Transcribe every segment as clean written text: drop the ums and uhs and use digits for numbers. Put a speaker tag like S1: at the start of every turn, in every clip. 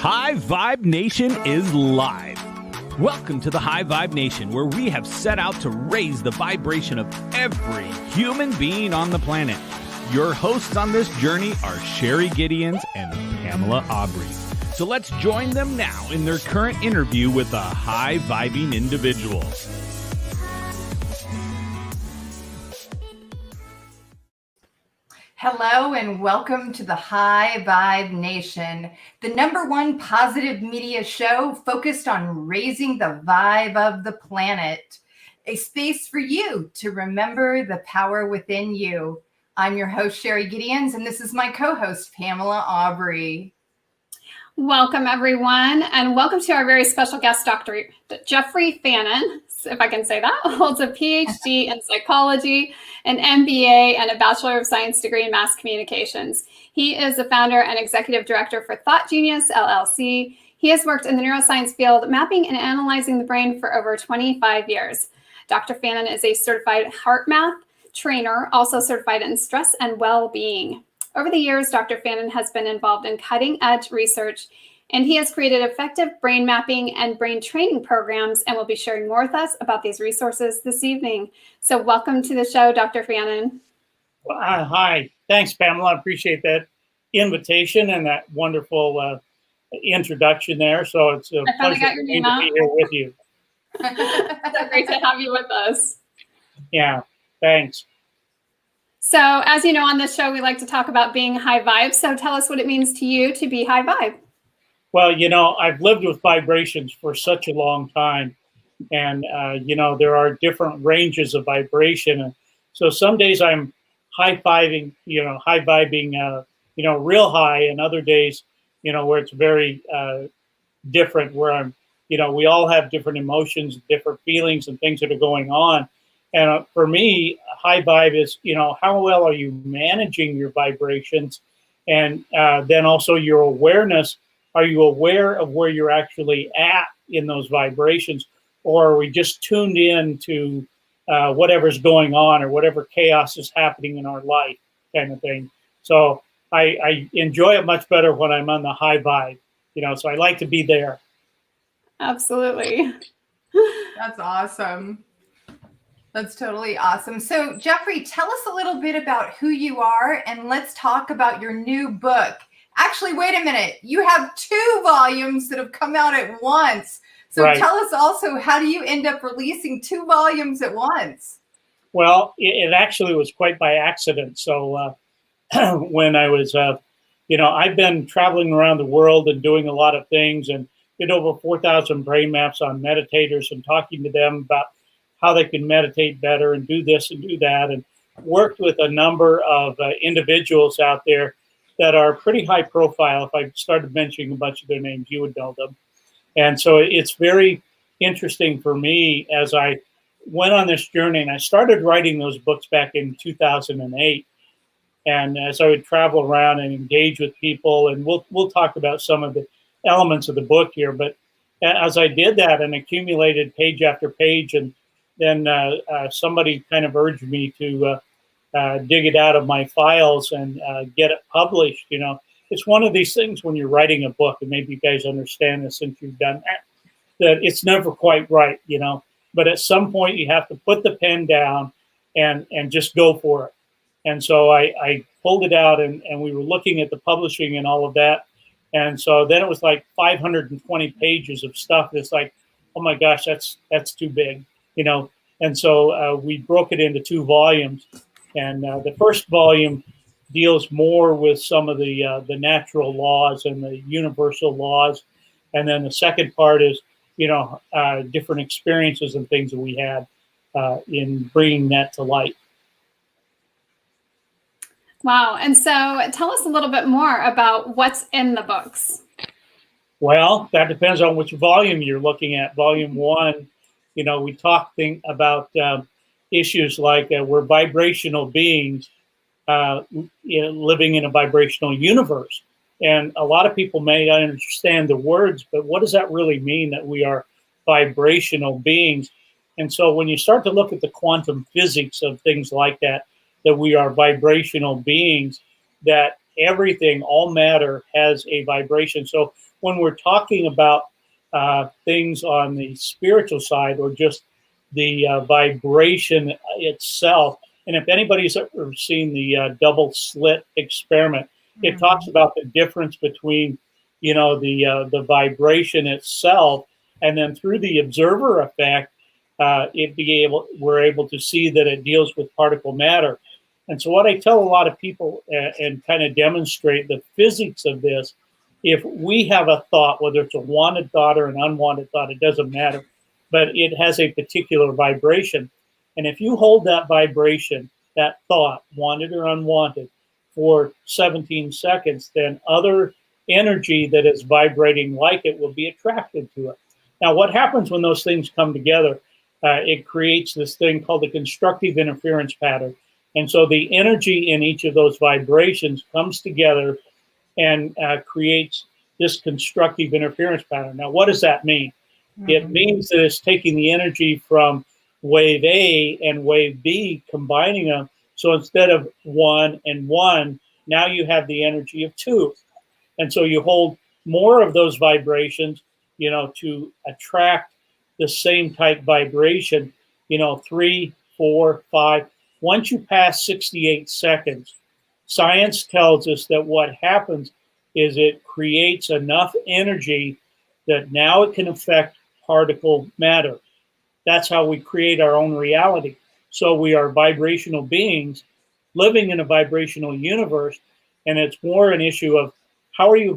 S1: High Vibe Nation is live. Welcome to the High Vibe Nation, where we have set out to raise the vibration of every human being on the planet. Your hosts on this journey are Sherry Gideons and Pamela Aubrey. So let's join them now in their current interview with a high-vibing individual.
S2: Hello and welcome to the High Vibe Nation, the #1 positive media show focused on raising the vibe of the planet. A space for you to remember the power within you. I'm your host, Sherry Gideons, and this is my co-host, Pamela Aubrey.
S3: Welcome, everyone, and welcome to our very special guest, Dr. Jeffrey Fannin, if I can say that, holds a PhD in psychology, an MBA, and a Bachelor of Science degree in mass communications. He is the founder and executive director for Thought Genius, LLC. He has worked in the neuroscience field, mapping and analyzing the brain for over 25 years. Dr. Fannin is a certified heart math trainer, also certified in stress and well-being. Over the years, Dr. Fannin has been involved in cutting-edge research, and he has created effective brain mapping and brain training programs and will be sharing more with us about these resources this evening. So welcome to the show, Dr. Fannin.
S4: Well, hi. Thanks, Pamela. I appreciate that invitation and that wonderful introduction there. So it's a pleasure to be here with you.
S3: So great to have you with us.
S4: Yeah, thanks.
S3: So as you know, on this show, we like to talk about being high vibe. So tell us what it means to you to be high vibe.
S4: Well, you know, I've lived with vibrations for such a long time. And, you know, there are different ranges of vibration. And so some days I'm high-fiving, high vibing, real high. And other days, where it's very different, where I'm, we all have different emotions, different feelings and things that are going on. And for me, high vibe is, how well are you managing your vibrations? And then also your awareness. Are you aware of where you're actually at in those vibrations? Or are we just tuned in to whatever's going on or whatever chaos is happening in our life kind of thing? So I enjoy it much better when I'm on the high vibe, so I like to be there.
S3: Absolutely.
S2: That's awesome. That's totally awesome. So, Jeffrey, tell us a little bit about who you are, and let's talk about your new book. Actually, wait a minute. You have 2 volumes that have come out at once. So right. Tell us also, how do you end up releasing 2 volumes at once?
S4: Well, it actually was quite by accident. So when I was, I've been traveling around the world and doing a lot of things and did over 4,000 brain maps on meditators and talking to them about how they can meditate better and do this and do that, and worked with a number of individuals out there that are pretty high profile. If I started mentioning a bunch of their names, you would know them. And so it's very interesting for me as I went on this journey, and I started writing those books back in 2008. And as I would travel around and engage with people, and we'll talk about some of the elements of the book here, but as I did that and accumulated page after page, and then somebody kind of urged me to dig it out of my files and get it published. It's one of these things when you're writing a book, and maybe you guys understand this since you've done that it's never quite right, but at some point you have to put the pen down and just go for it. And so I pulled it out, and we were looking at the publishing and all of that. And so then it was like 520 pages of stuff. It's like, oh my gosh, that's too big. And so we broke it into 2 volumes, and the first volume deals more with some of the natural laws and the universal laws, and then the second part is different experiences and things that we had in bringing that to light.
S3: Wow! And so tell us a little bit more about what's in the books.
S4: Well, that depends on which volume you're looking at. Volume 1. We talk about issues like we're vibrational beings living in a vibrational universe. And a lot of people may not understand the words, but what does that really mean, that we are vibrational beings? And so when you start to look at the quantum physics of things like that, that we are vibrational beings, that everything, all matter has a vibration. So when we're talking about things on the spiritual side, or just the vibration itself, and if anybody's ever seen the double slit experiment, it talks about the difference between, the vibration itself, and then through the observer effect, we're able to see that it deals with particle matter. And so what I tell a lot of people, and kind of demonstrate the physics of this, if we have a thought, whether it's a wanted thought or an unwanted thought, it doesn't matter, but it has a particular vibration. And if you hold that vibration, that thought, wanted or unwanted, for 17 seconds, then other energy that is vibrating like it will be attracted to it. Now, what happens when those things come together? It creates this thing called the constructive interference pattern. And so the energy in each of those vibrations comes together and creates this constructive interference pattern. Now, what does that mean? It means that it's taking the energy from wave A and wave B, combining them. So instead of 1 and 1, now you have the energy of 2. And so you hold more of those vibrations, to attract the same type vibration, 3, 4, 5. Once you pass 68 seconds, science tells us that what happens is it creates enough energy that now it can affect particle matter. That's how we create our own reality. So we are vibrational beings living in a vibrational universe, and it's more an issue of how are you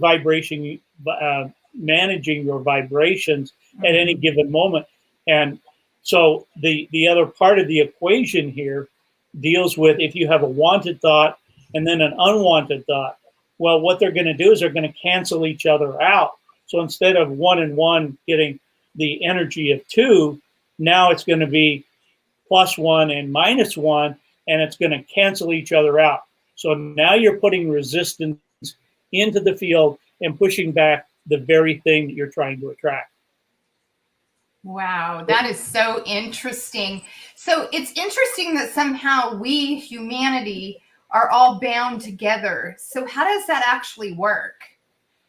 S4: managing your vibrations at any given moment. And so the other part of the equation here deals with if you have a wanted thought and then an unwanted thought. Well, what they're going to do is they're going to cancel each other out. So instead of 1 and 1 getting the energy of 2, now it's going to be +1 and -1, and it's going to cancel each other out. So now you're putting resistance into the field and pushing back the very thing that you're trying to attract.
S2: Wow, that is so interesting. So it's interesting that somehow we, humanity, are all bound together. So how does that actually work?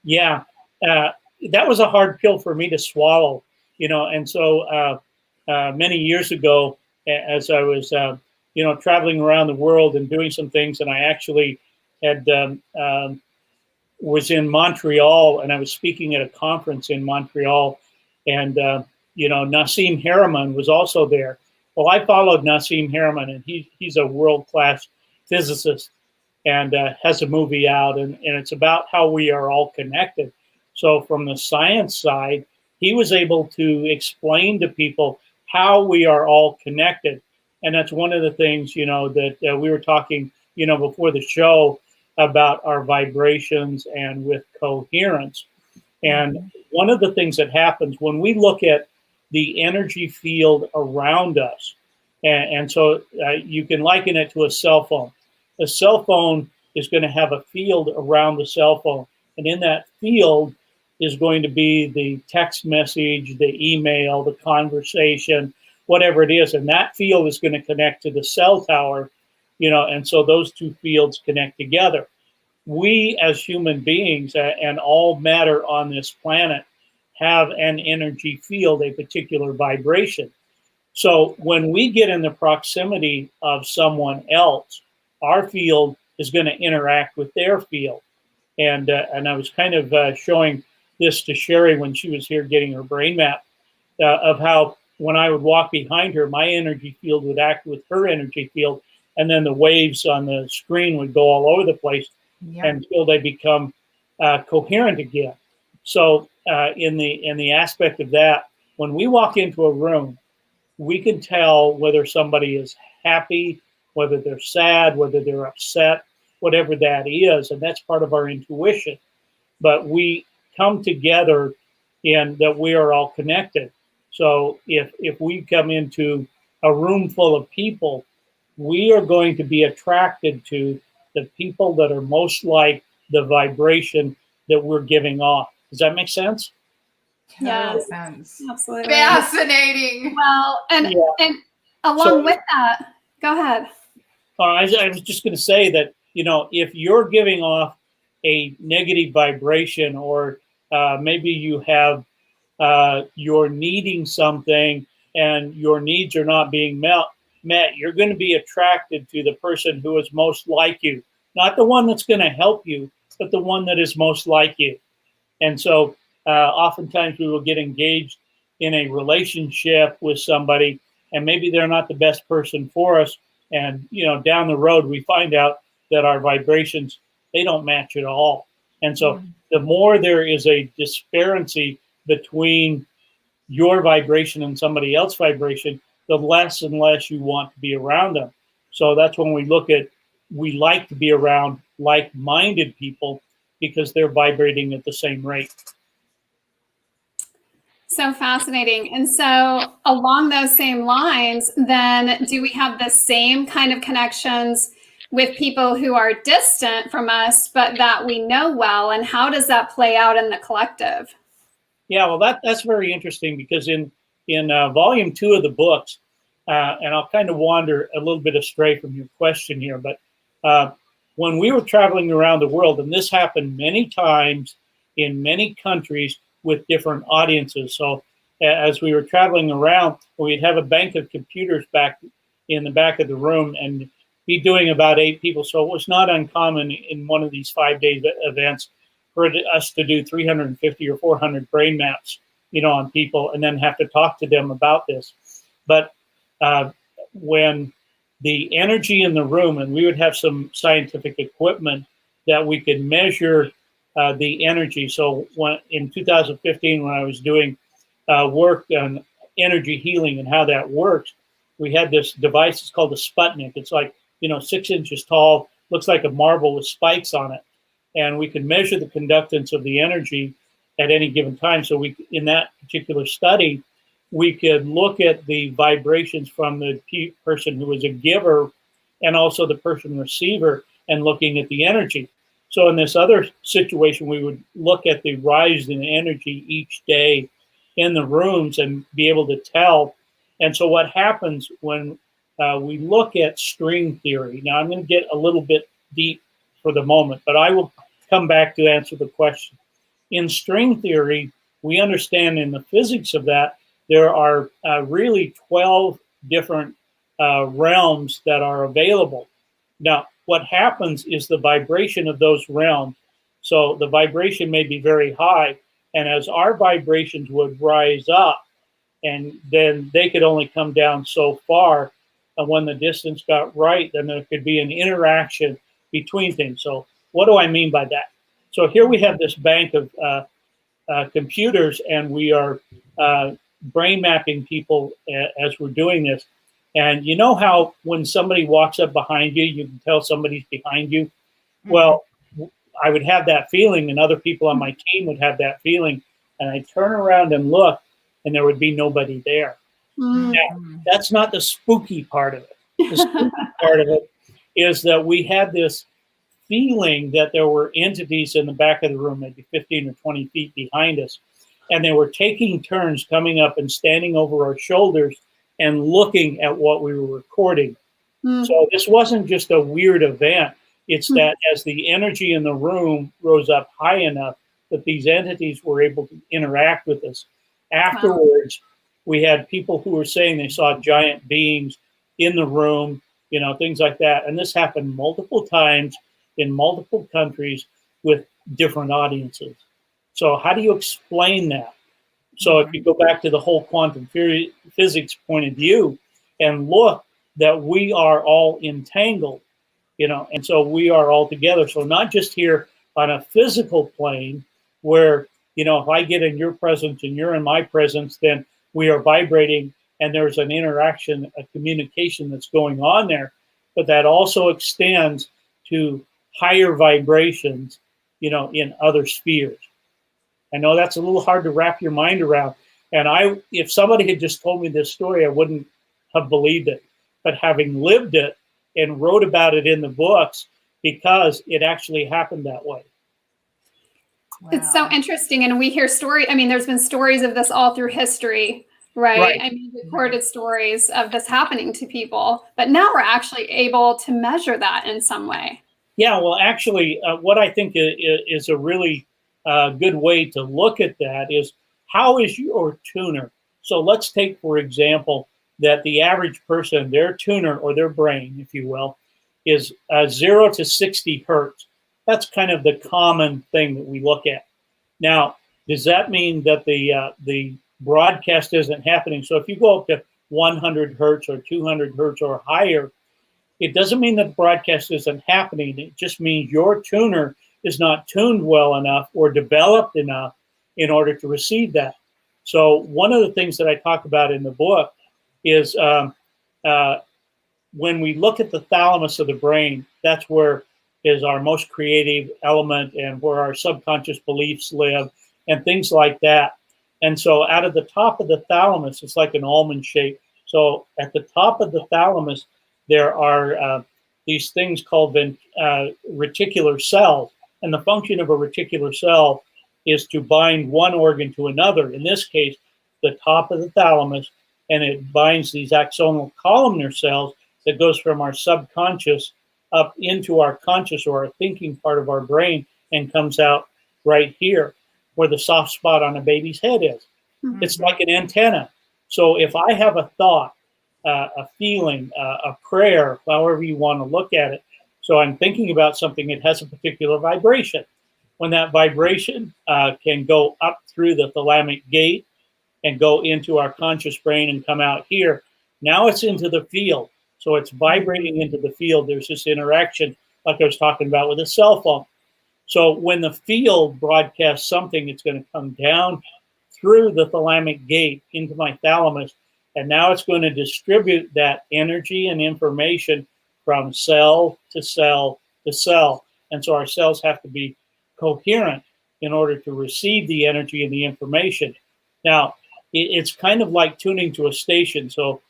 S4: Yeah, that was a hard pill for me to swallow, and so many years ago, as I was, traveling around the world and doing some things, and I actually had was in Montreal, and I was speaking at a conference in Montreal, and Nassim Haramein was also there. Well, I followed Nassim Haramein, and he's a world-class physicist, and has a movie out, and it's about how we are all connected. So from the science side, he was able to explain to people how we are all connected. And that's one of the things, that we were talking, before the show about our vibrations and with coherence. And one of the things that happens when we look at the energy field around us, and so you can liken it to a cell phone. A cell phone is going to have a field around the cell phone. And in that field is going to be the text message, the email, the conversation, whatever it is. And that field is going to connect to the cell tower, and so those two fields connect together. We as human beings and all matter on this planet have an energy field, a particular vibration. So when we get in the proximity of someone else, our field is going to interact with their field. And I was kind of showing this to Sherry when she was here getting her brain map, of how when I would walk behind her, my energy field would act with her energy field, and then the waves on the screen would go all over the place until they become coherent again. So in the aspect of that, when we walk into a room, we can tell whether somebody is happy, whether they're sad, whether they're upset, whatever that is, and that's part of our intuition. But we come together in that we are all connected. So if we come into a room full of people, we are going to be attracted to the people that are most like the vibration that we're giving off. Does that make sense?
S2: Total sense.
S3: Absolutely.
S2: Fascinating.
S3: Well, and along with that, go ahead.
S4: I was just going to say that if you're giving off a negative vibration, or maybe you have you're needing something and your needs are not being met, you're going to be attracted to the person who is most like you, not the one that's going to help you, but the one that is most like you. And so oftentimes we will get engaged in a relationship with somebody, and maybe they're not the best person for us. And, down the road, we find out that our vibrations, they don't match at all. And so the more there is a disparity between your vibration and somebody else's vibration, the less and less you want to be around them. So that's when we like to be around like-minded people, because they're vibrating at the same rate.
S3: So fascinating. And so along those same lines, then do we have the same kind of connections with people who are distant from us, but that we know well? And how does that play out in the collective?
S4: Yeah, well, that's very interesting, because in volume 2 of the books, and I'll kind of wander a little bit astray from your question here, but when we were traveling around the world, and this happened many times in many countries with different audiences. So as we were traveling around, we'd have a bank of computers back in the back of the room and be doing about 8 people. So it was not uncommon in one of these 5-day events for us to do 350 or 400 brain maps, on people, and then have to talk to them about this. But when the energy in the room, and we would have some scientific equipment that we could measure the energy. So in 2015, when I was doing work on energy healing and how that works, we had this device. It's called a Sputnik. It's like 6 inches tall, looks like a marble with spikes on it, and we could measure the conductance of the energy at any given time. So in that particular study, we could look at the vibrations from the person who was a giver and also the person receiver, and looking at the energy. So in this other situation, we would look at the rise in energy each day in the rooms and be able to tell. And so what happens when we look at string theory, now I'm going to get a little bit deep for the moment, but I will come back to answer the question. In string theory, we understand in the physics of that, there are really 12 different realms that are available. Now, what happens is the vibration of those realms. So the vibration may be very high, and as our vibrations would rise up, and then they could only come down so far, and when the distance got right, then there could be an interaction between things. So what do I mean by that? So here we have this bank of computers, and we are brain mapping people as we're doing this. And you know how when somebody walks up behind you, you can tell somebody's behind you? Well, I would have that feeling, and other people on my team would have that feeling. And I'd turn around and look, and there would be nobody there. Now, that's not the spooky part of it. The spooky part of it is that we had this feeling that there were entities in the back of the room, maybe 15 or 20 feet behind us, and they were taking turns coming up and standing over our shoulders and looking at what we were recording. So this wasn't just a weird event. It's that as the energy in the room rose up high enough that these entities were able to interact with us. Afterwards, we had people who were saying they saw giant beings in the room, things like that. And this happened multiple times in multiple countries with different audiences. So how do you explain that? So if you go back to the whole quantum physics point of view and look that we are all entangled, and so we are all together. So not just here on a physical plane where, if I get in your presence and you're in my presence, then we are vibrating and there's an interaction, a communication that's going on there, but that also extends to higher vibrations, in other spheres. I know that's a little hard to wrap your mind around. And if somebody had just told me this story, I wouldn't have believed it. But having lived it and wrote about it in the books, because it actually happened that way.
S3: Wow. It's so interesting. And we hear there's been stories of this all through history, right? Recorded stories of this happening to people. But now we're actually able to measure that in some way.
S4: Yeah, well, actually, what I think is a really good way to look at that is, how is your tuner? So let's take, for example, that the average person, their tuner or their brain, if you will, is 0 to 60 hertz. That's kind of the common thing that we look at. Now, does that mean that the broadcast isn't happening? So if you go up to 100 hertz or 200 hertz or higher, it doesn't mean that the broadcast isn't happening. It just means your tuner is not tuned well enough or developed enough in order to receive that. So one of the things that I talk about in the book is when we look at the thalamus of the brain, that's where is our most creative element and where our subconscious beliefs live and things like that. And so out of the top of the thalamus, it's like an almond shape. So at the top of the thalamus, there are these things called reticular cells. And the function of a reticular cell is to bind one organ to another. In this case, the top of the thalamus, and it binds these axonal columnar cells that goes from our subconscious up into our conscious or our thinking part of our brain and comes out right here where the soft spot on a baby's head is. Mm-hmm. It's like an antenna. So if I have a thought, a feeling, a prayer, however you want to look at it, so I'm thinking about something, it has a particular vibration. When that vibration can go up through the thalamic gate and go into our conscious brain and come out here, now it's into the field. So it's vibrating into the field. There's this interaction, like I was talking about with a cell phone. So when the field broadcasts something, it's going to come down through the thalamic gate into my thalamus, and now it's going to distribute that energy and information from cell to cell to cell. And so our cells have to be coherent in order to receive the energy and the information. Now, it's kind of like tuning to a station. So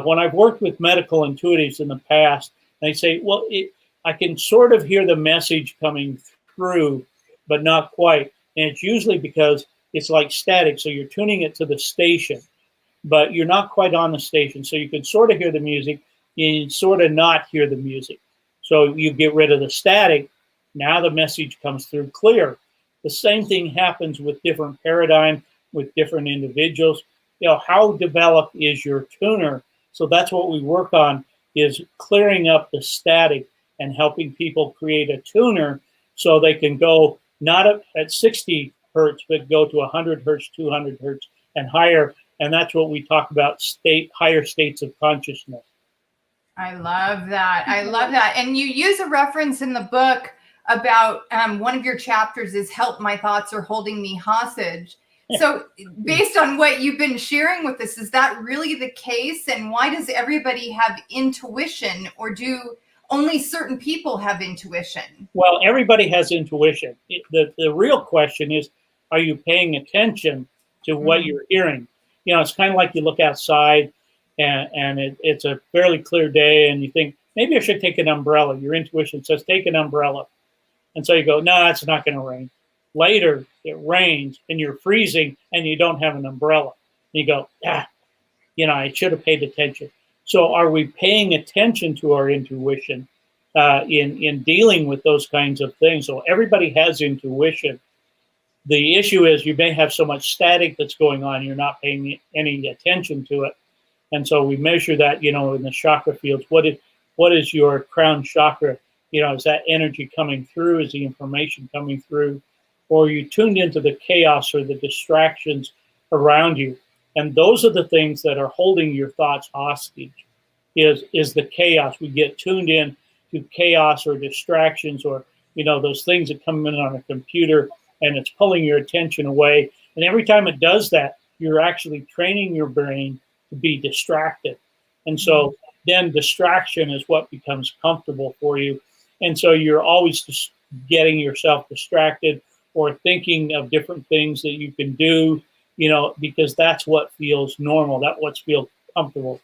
S4: when I've worked with medical intuitives in the past, they say, well, I can sort of hear the message coming through, but not quite. And it's usually because it's like static. So you're tuning it to the station, but you're not quite on the station. So you can sort of hear the music, you sort of not hear the music. So you get rid of the static. Now the message comes through clear. The same thing happens with different paradigm, with different individuals. You know, how developed is your tuner? So that's what we work on, is clearing up the static and helping people create a tuner so they can go not at 60 hertz, but go to 100 hertz, 200 hertz, and higher. And that's what we talk about, higher states of consciousness.
S2: I love that. I love that. And you use a reference in the book about one of your chapters is "Help, My Thoughts Are Holding Me Hostage." So based on what you've been sharing with us, is that really the case? And why does everybody have intuition, or do only certain people have intuition?
S4: Well, everybody has intuition. The real question is, are you paying attention to what you're hearing? You know, it's kind of like you look outside and it's a fairly clear day and you think, maybe I should take an umbrella. Your intuition says, take an umbrella. And so you go, no, it's not going to rain. Later, it rains and you're freezing and you don't have an umbrella. And you go, I should have paid attention. So are we paying attention to our intuition in dealing with those kinds of things? So everybody has intuition. The issue is you may have so much static that's going on, you're not paying any attention to it. And so we measure that, in the chakra fields. What is your crown chakra? Is that energy coming through? Is the information coming through? Or are you tuned into the chaos or the distractions around you? And those are the things that are holding your thoughts hostage, is the chaos. We get tuned in to chaos or distractions or, those things that come in on a computer and it's pulling your attention away. And every time it does that, you're actually training your brain to be distracted. And so then distraction is what becomes comfortable for you. And so you're always just getting yourself distracted or thinking of different things that you can do, because that's what feels normal. That's what feels comfortable.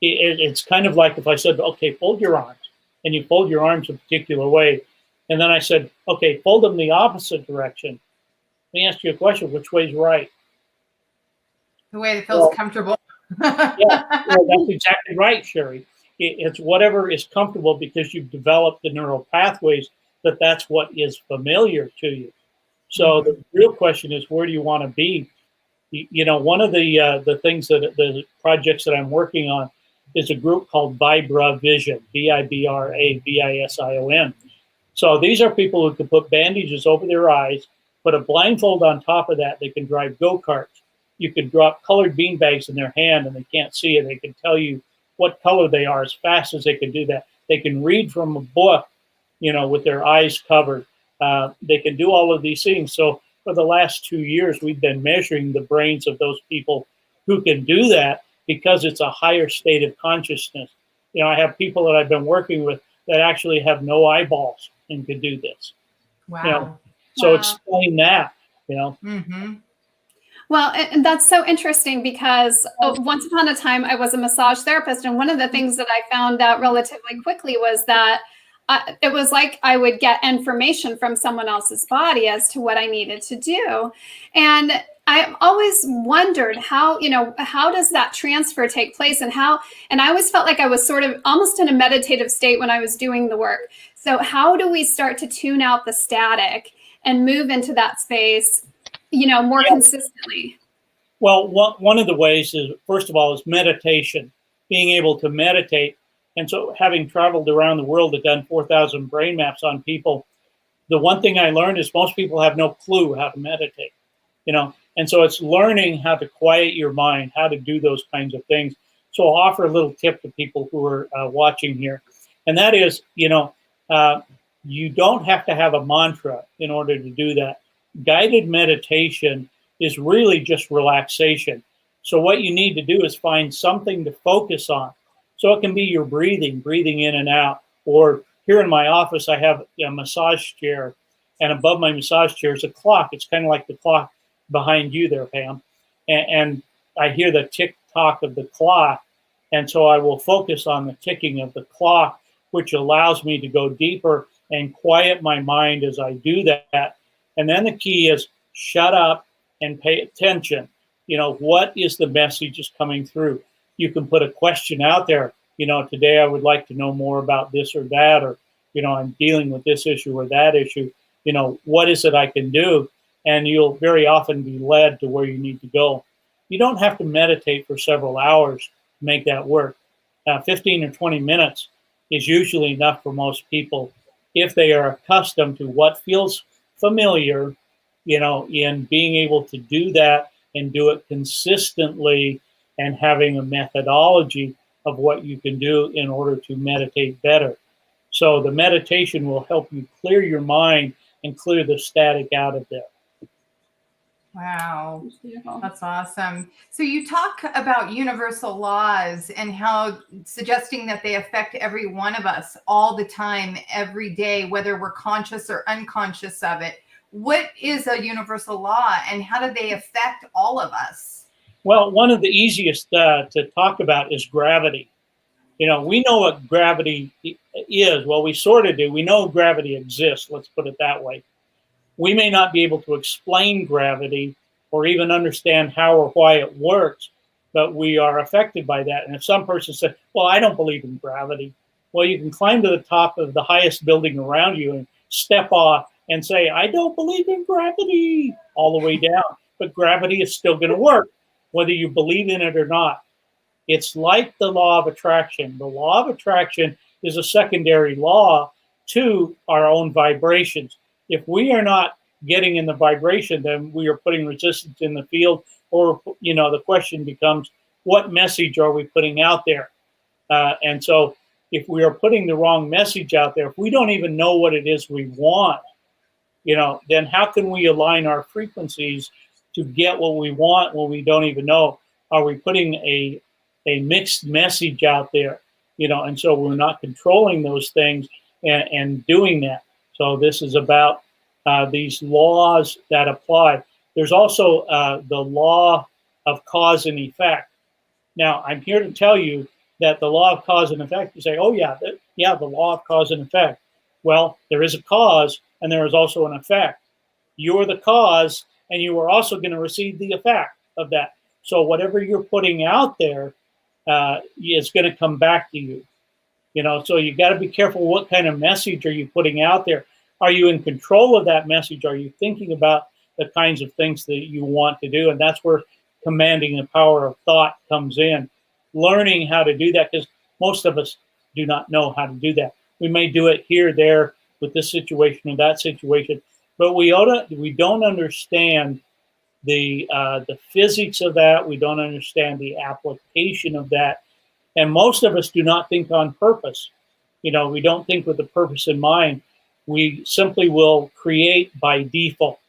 S4: It's kind of like if I said, okay, fold your arms, and you fold your arms a particular way. And then I said, okay, fold them the opposite direction. Let me ask you a question. Which way's right?
S2: The way that feels comfortable.
S4: Yeah, well, that's exactly right, Sherry. It's whatever is comfortable because you've developed the neural pathways that's what is familiar to you. So the real question is, where do you want to be? You know, one of the things the projects that I'm working on is a group called Vibra Vision, Vibravision. So these are people who can put bandages over their eyes, put a blindfold on top of that. They can drive go-karts. You can drop colored beanbags in their hand and they can't see it. They can tell you what color they are as fast as they can do that. They can read from a book, you know, with their eyes covered. They can do all of these things. So for the last 2 years, we've been measuring the brains of those people who can do that because it's a higher state of consciousness. You know, I have people that I've been working with that actually have no eyeballs and could do this.
S2: Wow.
S4: You know, so explain that, you know.
S2: Mm-hmm.
S3: Well, and that's so interesting because once upon a time I was a massage therapist, and one of the things that I found out relatively quickly was that it was like I would get information from someone else's body as to what I needed to do. And I always wondered how does that transfer take place, and I always felt like I was sort of almost in a meditative state when I was doing the work. So how do we start to tune out the static and move into that space, you know, more consistently?
S4: Well, one of the ways is, first of all, is meditation, being able to meditate. And so having traveled around the world and done 4,000 brain maps on people, the one thing I learned is most people have no clue how to meditate, you know. And so it's learning how to quiet your mind, how to do those kinds of things. So I'll offer a little tip to people who are watching here. And that is, you know, you don't have to have a mantra in order to do that. Guided meditation is really just relaxation. So what you need to do is find something to focus on. So it can be your breathing in and out. Or here in my office, I have a massage chair, and above my massage chair is a clock. It's kind of like the clock behind you there, Pam. And I hear the tick-tock of the clock. And so I will focus on the ticking of the clock, which allows me to go deeper and quiet my mind as I do that. And then the key is shut up and pay attention. You know, what is the message is coming through? You can put a question out there. You know, today I would like to know more about this or that, or, you know, I'm dealing with this issue or that issue. You know, what is it I can do? And you'll very often be led to where you need to go. You don't have to meditate for several hours to make that work. 15 or 20 minutes is usually enough for most people if they are accustomed to what feels familiar, you know, in being able to do that and do it consistently and having a methodology of what you can do in order to meditate better. So the meditation will help you clear your mind and clear the static out of there.
S2: Wow, that's awesome. So you talk about universal laws and how suggesting that they affect every one of us all the time, every day, whether we're conscious or unconscious of it. What is a universal law and how do they affect all of us?
S4: Well, one of the easiest to talk about is gravity. You know, we know what gravity is. Well, we sort of do. We know gravity exists. Let's put it that way. We may not be able to explain gravity or even understand how or why it works, but we are affected by that. And if some person says, well, I don't believe in gravity, well, you can climb to the top of the highest building around you and step off and say, I don't believe in gravity, all the way down. But gravity is still going to work, whether you believe in it or not. It's like the law of attraction. The law of attraction is a secondary law to our own vibrations. If we are not getting in the vibration, then we are putting resistance in the field. Or, you know, the question becomes, what message are we putting out there? And so if we are putting the wrong message out there, if we don't even know what it is we want, you know, then how can we align our frequencies to get what we want when we don't even know? Are we putting a mixed message out there? You know, and so we're not controlling those things and doing that. So this is about these laws that apply. There's also the law of cause and effect. Now, I'm here to tell you that the law of cause and effect, you say, oh, yeah, the law of cause and effect. Well, there is a cause and there is also an effect. You're the cause and you are also going to receive the effect of that. So whatever you're putting out there is going to come back to you. So you got to be careful. What kind of message are you putting out there? Are you in control of that message? Are you thinking about the kinds of things that you want to do? And that's where commanding the power of thought comes in. Learning how to do that, because most of us do not know how to do that. We may do it here, there, with this situation or that situation, but we don't understand the physics of that. We don't understand the application of that, and most of us do not think on purpose. We don't think with a purpose in mind. We simply will create by default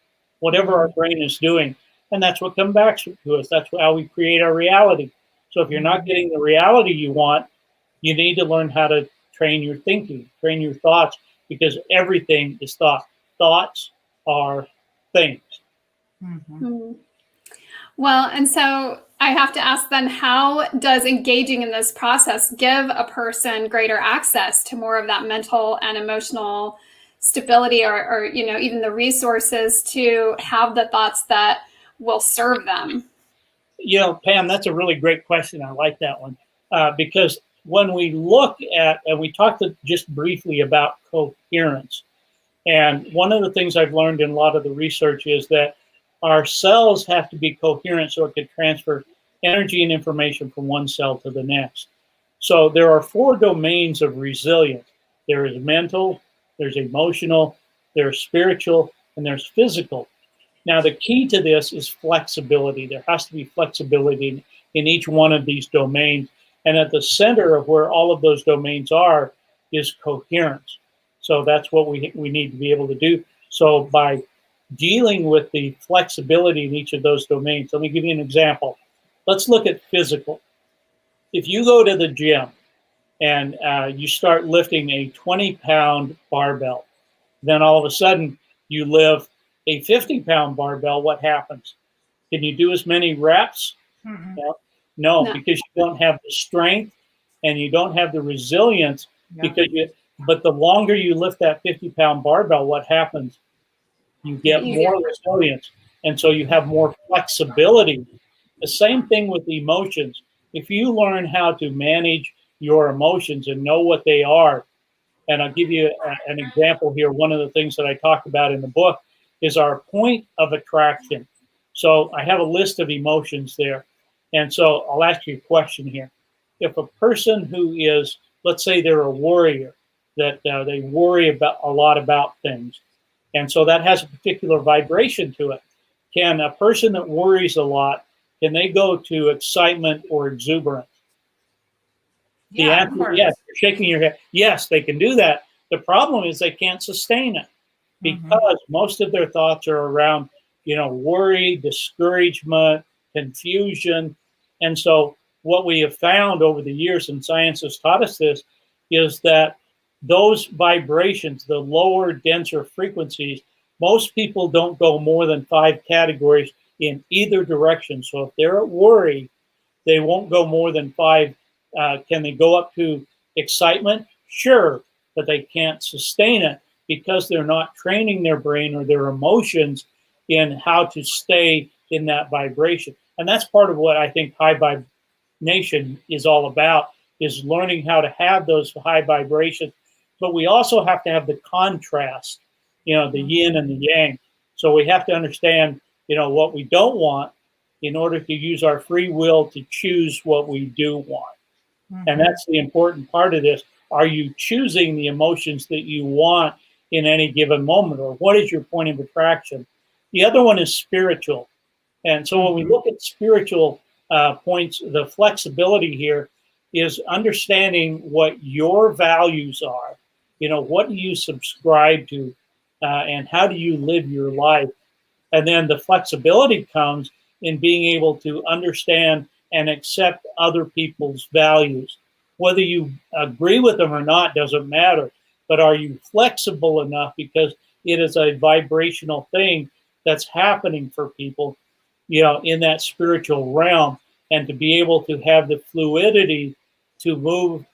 S4: whatever our brain is doing, and that's what comes back to us. That's how we create our reality. So if you're not getting the reality you want, you need to learn how to train your thinking, train your thoughts, because everything is thought. Thoughts are things.
S3: Mm-hmm. Well, and so I have to ask then, how does engaging in this process give a person greater access to more of that mental and emotional stability, or even the resources to have the thoughts that will serve them?
S4: Pam, that's a really great question. I like that one, because when we look at, and we talked just briefly about coherence, and one of the things I've learned in a lot of the research is that our cells have to be coherent so it can transfer energy and information from one cell to the next. So there are 4 domains of resilience. There is mental, there's emotional, there's spiritual, and there's physical. Now, the key to this is flexibility. There has to be flexibility in each one of these domains. And at the center of where all of those domains are is coherence. So that's what we need to be able to do. So by dealing with the flexibility in each of those domains, let me give you an example. Let's look at physical. If you go to the gym and you start lifting a 20-pound barbell, then all of a sudden you lift a 50-pound barbell, what happens? Can you do as many reps?
S2: Mm-hmm.
S4: No, because you don't have the strength and you don't have the resilience. But the longer you lift that 50-pound barbell, what happens? You get more resilience, and so you have more flexibility. The same thing with emotions. If you learn how to manage your emotions and know what they are, and I'll give you an example here. One of the things that I talk about in the book is our point of attraction. So I have a list of emotions there. And so I'll ask you a question here. If a person who is, let's say they're a worrier, that they worry about a lot about things, and so that has a particular vibration to it. Can a person that worries a lot, can they go to excitement or exuberance? The answer, yes. You're shaking your head. Yes, they can do that. The problem is they can't sustain it because most of their thoughts are around, worry, discouragement, confusion. And so what we have found over the years, and science has taught us this, is that those vibrations, the lower, denser frequencies, most people don't go more than 5 categories in either direction. So if they're at worry, they won't go more than 5. Can they go up to excitement? Sure, but they can't sustain it because they're not training their brain or their emotions in how to stay in that vibration. And that's part of what I think high vibration is all about, is learning how to have those high vibrations. But we also have to have the contrast, the yin and the yang. So we have to understand, what we don't want in order to use our free will to choose what we do want. And that's the important part of this. Are you choosing the emotions that you want in any given moment, or what is your point of attraction? The other one is spiritual. And so when we look at spiritual points, the flexibility here is understanding what your values are. What do you subscribe to, and how do you live your life? And then the flexibility comes in being able to understand and accept other people's values. Whether you agree with them or not doesn't matter, but are you flexible enough, because it is a vibrational thing that's happening for people, in that spiritual realm, and to be able to have the fluidity to move,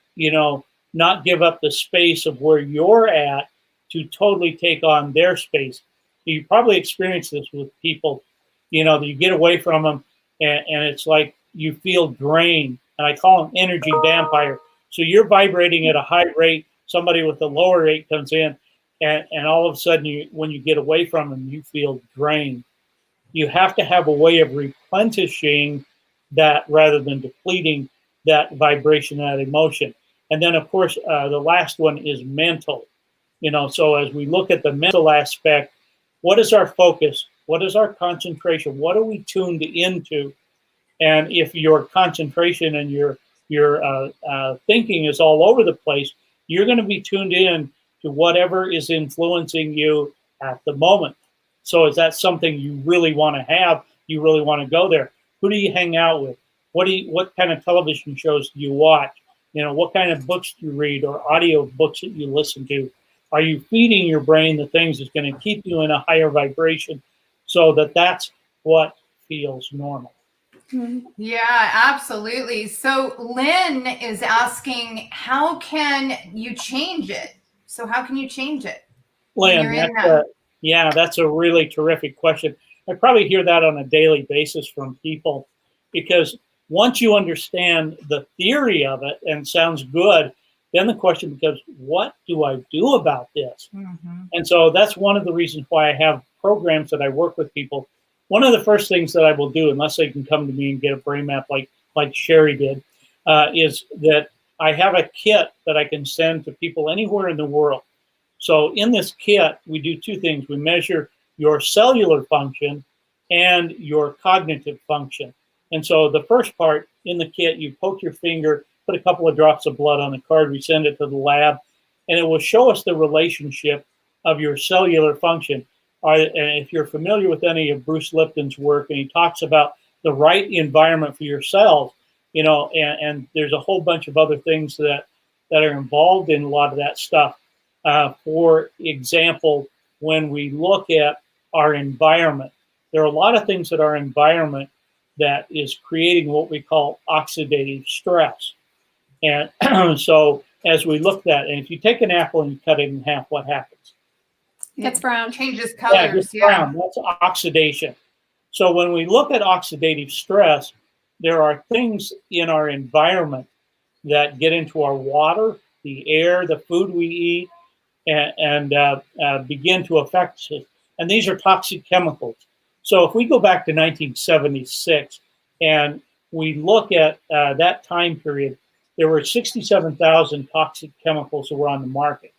S4: not give up the space of where you're at to totally take on their space. You probably experience this with people, that you get away from them and it's like you feel drained. And I call them energy vampire. So you're vibrating at a high rate, somebody with a lower rate comes in, and all of a sudden, when you get away from them, you feel drained. You have to have a way of replenishing that rather than depleting that vibration, that emotion. And then, of course, the last one is mental. So as we look at the mental aspect, what is our focus? What is our concentration? What are we tuned into? And if your concentration and your thinking is all over the place, you're going to be tuned in to whatever is influencing you at the moment. So is that something you really want to have? You really want to go there? Who do you hang out with? What kind of television shows do you watch? What kind of books do you read, or audio books that you listen to? Are you feeding your brain the things that's going to keep you in a higher vibration so that's what feels normal?
S2: Yeah, absolutely. So Lynn is asking, how can you change it? So how can you change it?
S4: Lynn, that's a really terrific question. I probably hear that on a daily basis from people, because once you understand the theory of it and sounds good, then the question becomes, what do I do about this? Mm-hmm. And so that's one of the reasons why I have programs that I work with people. One of the first things that I will do, unless they can come to me and get a brain map like Sherry did, is that I have a kit that I can send to people anywhere in the world. So in this kit, we do two things. We measure your cellular function and your cognitive function. And so the first part in the kit, you poke your finger, put a couple of drops of blood on the card, we send it to the lab, and it will show us the relationship of your cellular function. And if you're familiar with any of Bruce Lipton's work, and he talks about the right environment for your cells, and there's a whole bunch of other things that are involved in a lot of that stuff. For example, when we look at our environment, there are a lot of things in our environment that is creating what we call oxidative stress. And so as we look at that, and if you take an apple and you cut it in half, what happens?
S3: It gets brown.
S2: Changes colors.
S4: Yeah, brown. That's oxidation. So when we look at oxidative stress, there are things in our environment that get into our water, the air, the food we eat, and begin to affect us. And these are toxic chemicals. So if we go back to 1976 and we look at that time period, there were 67,000 toxic chemicals that were on the market.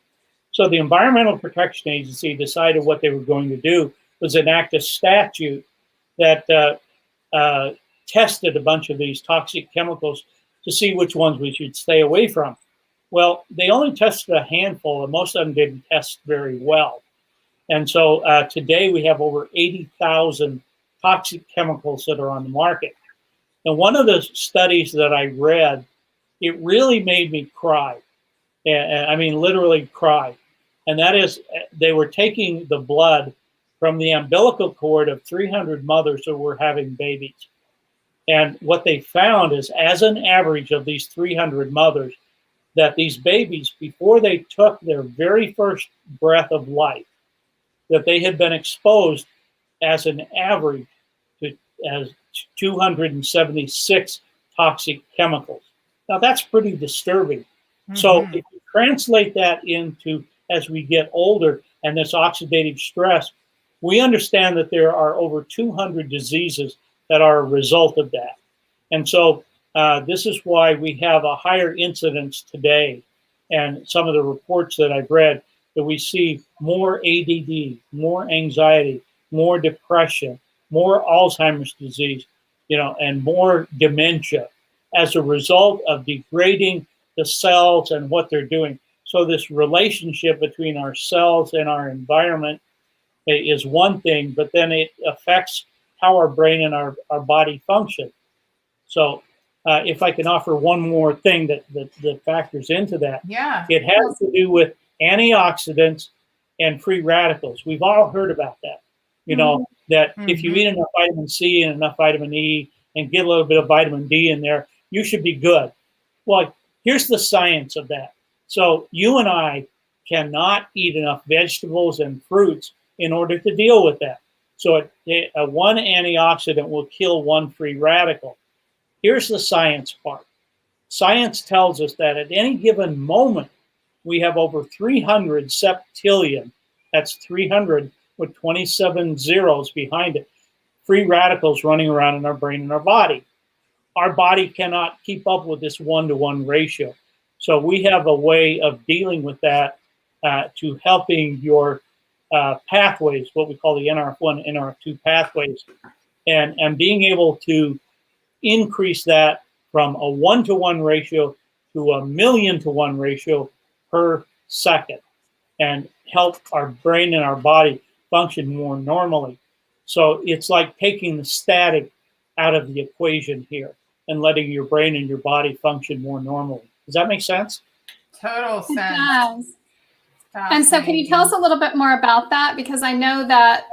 S4: So the Environmental Protection Agency decided what they were going to do was enact a statute that tested a bunch of these toxic chemicals to see which ones we should stay away from. Well, they only tested a handful, and most of them didn't test very well. And so today we have over 80,000 toxic chemicals that are on the market. And one of the studies that I read, it really made me cry. And I mean, literally cry. And that is, they were taking the blood from the umbilical cord of 300 mothers who were having babies. And what they found is, as an average of these 300 mothers, that these babies, before they took their very first breath of life, that they had been exposed as an average to as 276 toxic chemicals. Now that's pretty disturbing. Mm-hmm. So if you translate that into, as we get older and this oxidative stress, we understand that there are over 200 diseases that are a result of that. And so this is why we have a higher incidence today. And some of the reports that I've read, that we see more ADD, more anxiety, more depression, more Alzheimer's disease, and more dementia as a result of degrading the cells and what they're doing. So this relationship between our cells and our environment is one thing, but then it affects how our brain and our body function. So if I can offer one more thing that factors into that, it has to do with antioxidants and free radicals. We've all heard about that, that if you eat enough vitamin C and enough vitamin E and get a little bit of vitamin D in there, you should be good. Well, here's the science of that. So you and I cannot eat enough vegetables and fruits in order to deal with that. So one antioxidant will kill one free radical. Here's the science part. Science tells us that at any given moment, we have over 300 septillion, that's 300 with 27 zeros behind it, free radicals running around in our brain and our body. Our body cannot keep up with this 1-to-1 ratio. So we have a way of dealing with that to helping your pathways, what we call the NRF1, NRF2 pathways, and being able to increase that from a 1-to-1 ratio to 1,000,000 to 1 ratio per second, and help our brain and our body function more normally. So it's like taking the static out of the equation here and letting your brain and your body function more normally. Does that make sense?
S2: Total sense.
S3: It does. And so can you tell us a little bit more about that? Because I know that,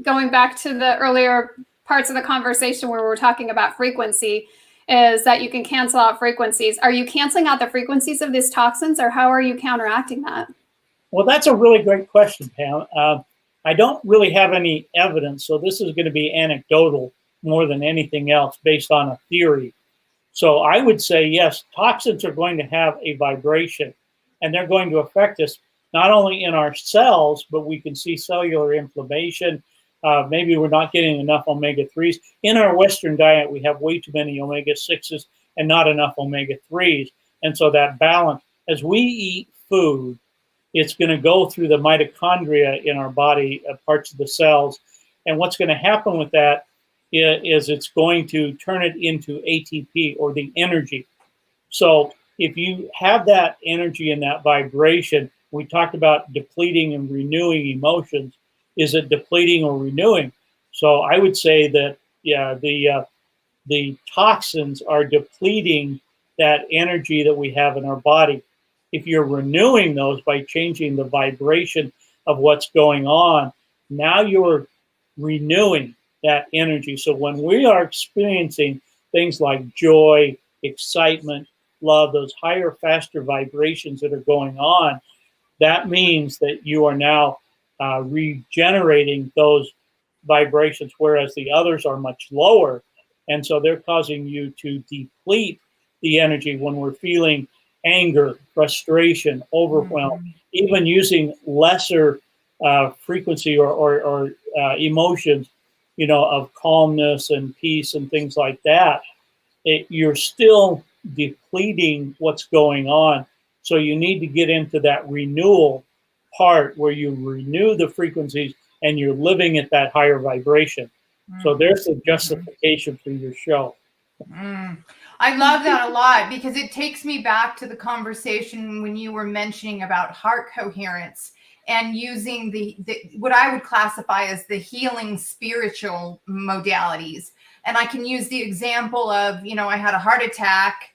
S3: going back to the earlier parts of the conversation where we're talking about frequency, is that you can cancel out frequencies. Are you canceling out the frequencies of these toxins, or how are you counteracting that?
S4: Well, that's a really great question, Pam. I don't really have any evidence, so this is going to be anecdotal more than anything else based on a theory. So I would say, yes, toxins are going to have a vibration, and they're going to affect us not only in our cells, but we can see cellular inflammation. Maybe we're not getting enough omega-3s. In our Western diet, we have way too many omega-6s and not enough omega-3s. And so that balance, as we eat food, it's going to go through the mitochondria in our body, parts of the cells. And what's going to happen with that is it's going to turn it into ATP, or the energy. So if you have that energy and that vibration, we talked about depleting and renewing emotions. Is it depleting or renewing? So I would say that, yeah, the toxins are depleting that energy that we have in our body. If you're renewing those by changing the vibration of what's going on, now you're renewing that energy. So when we are experiencing things like joy, excitement, love, those higher, faster vibrations that are going on, that means that you are now regenerating those vibrations, whereas the others are much lower. And so they're causing you to deplete the energy when we're feeling anger, frustration, overwhelm, even using lesser frequency or emotions, of calmness and peace and things like that. You're still depleting what's going on. So you need to get into that renewal part where you renew the frequencies and you're living at that higher vibration. So there's the justification for your show.
S2: I love that a lot, because it takes me back to the conversation when you were mentioning about heart coherence and using the what I would classify as the healing spiritual modalities. And I can use the example of, I had a heart attack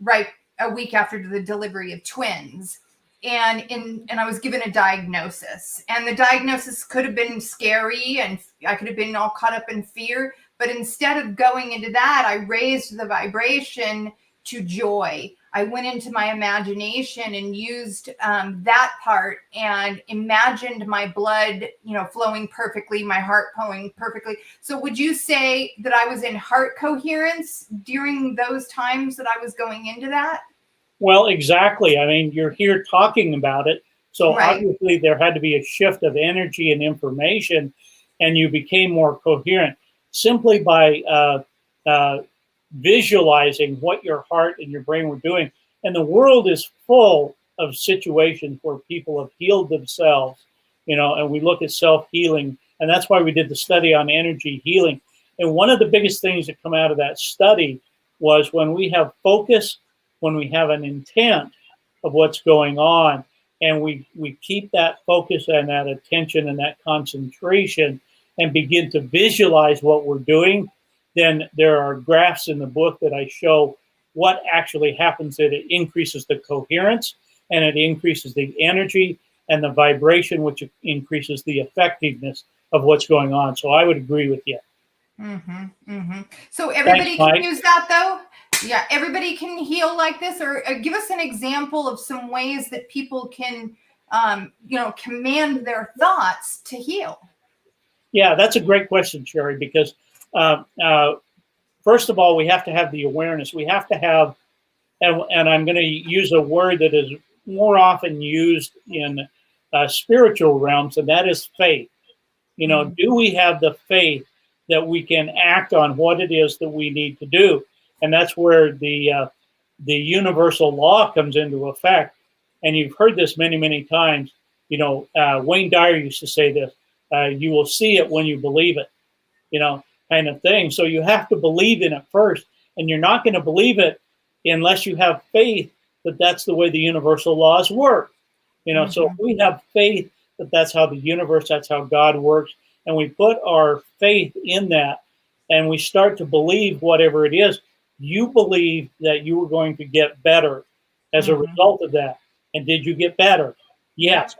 S2: right a week after the delivery of twins. And I was given a diagnosis, and the diagnosis could have been scary, and I could have been all caught up in fear. But instead of going into that, I raised the vibration to joy. I went into my imagination and used that part and imagined my blood, flowing perfectly, my heart flowing perfectly. So would you say that I was in heart coherence during those times that I was going into that?
S4: Well, exactly. I mean, you're here talking about it. So
S2: Right.
S4: Obviously there had to be a shift of energy and information, and you became more coherent simply by visualizing what your heart and your brain were doing. And the world is full of situations where people have healed themselves, and we look at self-healing. And that's why we did the study on energy healing. And one of the biggest things that come out of that study was when we have focus, when we have an intent of what's going on, and we keep that focus and that attention and that concentration and begin to visualize what we're doing, then there are graphs in the book that I show what actually happens. That it increases the coherence, and it increases the energy and the vibration, which increases the effectiveness of what's going on. So I would agree with you.
S2: So everybody
S4: Thanks,
S2: can use that, though? Yeah, everybody can heal like this, or give us an example of some ways that people can, command their thoughts to heal.
S4: Yeah, that's a great question, Sherry, because first of all, we have to have the awareness. We have to have, and I'm going to use a word that is more often used in spiritual realms, and that is faith. Do we have the faith that we can act on what it is that we need to do? And that's where the universal law comes into effect. And you've heard this many, many times. Wayne Dyer used to say this, you will see it when you believe it, kind of thing. So you have to believe in it first. And you're not going to believe it unless you have faith that that's the way the universal laws work. So if we have faith that that's how the universe, that's how God works, and we put our faith in that, and we start to believe whatever it is, you believe that you were going to get better as a result of that. And did you get better? Yes.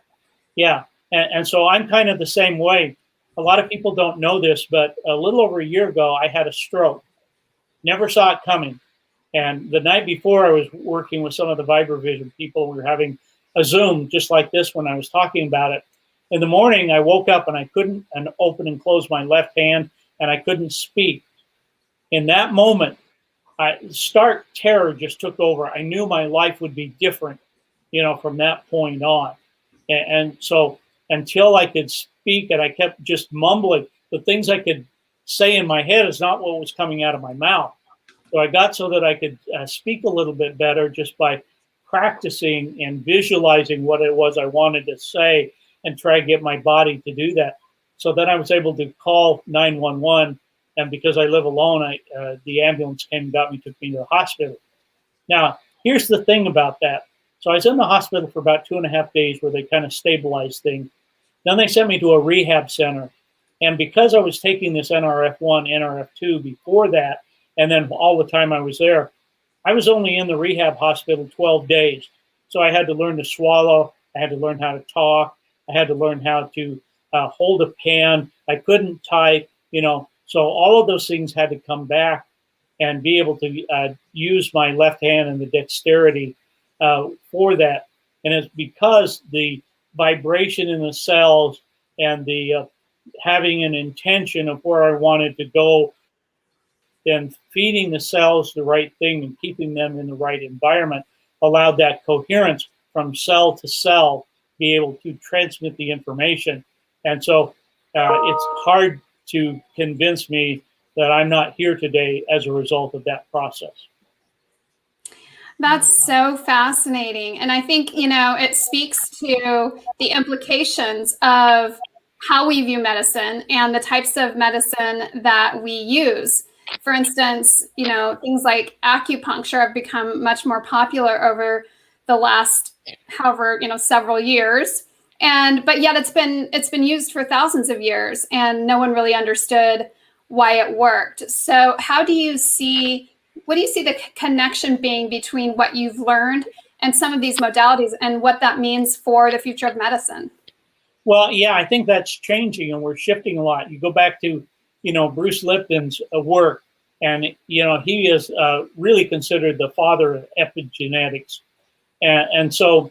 S4: Yeah. And so I'm kind of the same way. A lot of people don't know this, but a little over a year ago, I had a stroke. Never saw it coming. And the night before, I was working with some of the VibraVision people. We were having a Zoom just like this when I was talking about it. In the morning, I woke up and I couldn't open and close my left hand, and I couldn't speak. In that moment, stark terror just took over. I knew my life would be different, from that point on. And so until I could speak, and I kept just mumbling, the things I could say in my head is not what was coming out of my mouth. So I got so that I could speak a little bit better just by practicing and visualizing what it was I wanted to say and try to get my body to do that. So then I was able to call 911. And because I live alone, the ambulance came and got me, took me to the hospital. Now, here's the thing about that. So I was in the hospital for about 2.5 days where they kind of stabilized things. Then they sent me to a rehab center. And because I was taking this NRF1, NRF2 before that, and then all the time I was there, I was only in the rehab hospital 12 days. So I had to learn to swallow. I had to learn how to talk. I had to learn how to hold a pen. I couldn't type, So all of those things had to come back and be able to use my left hand and the dexterity for that. And it's because the vibration in the cells and the having an intention of where I wanted to go, then feeding the cells the right thing and keeping them in the right environment allowed that coherence from cell to cell, be able to transmit the information. And so it's hard to convince me that I'm not here today as a result of that process.
S3: That's so fascinating. And I think, it speaks to the implications of how we view medicine and the types of medicine that we use. For instance, things like acupuncture have become much more popular over the last, several years. But yet it's been used for thousands of years, and no one really understood why it worked. So what do you see the connection being between what you've learned and some of these modalities and what that means for the future of medicine?
S4: Well, yeah, I think that's changing, and we're shifting a lot. You go back to, Bruce Lipton's work, and, he is really considered the father of epigenetics. And so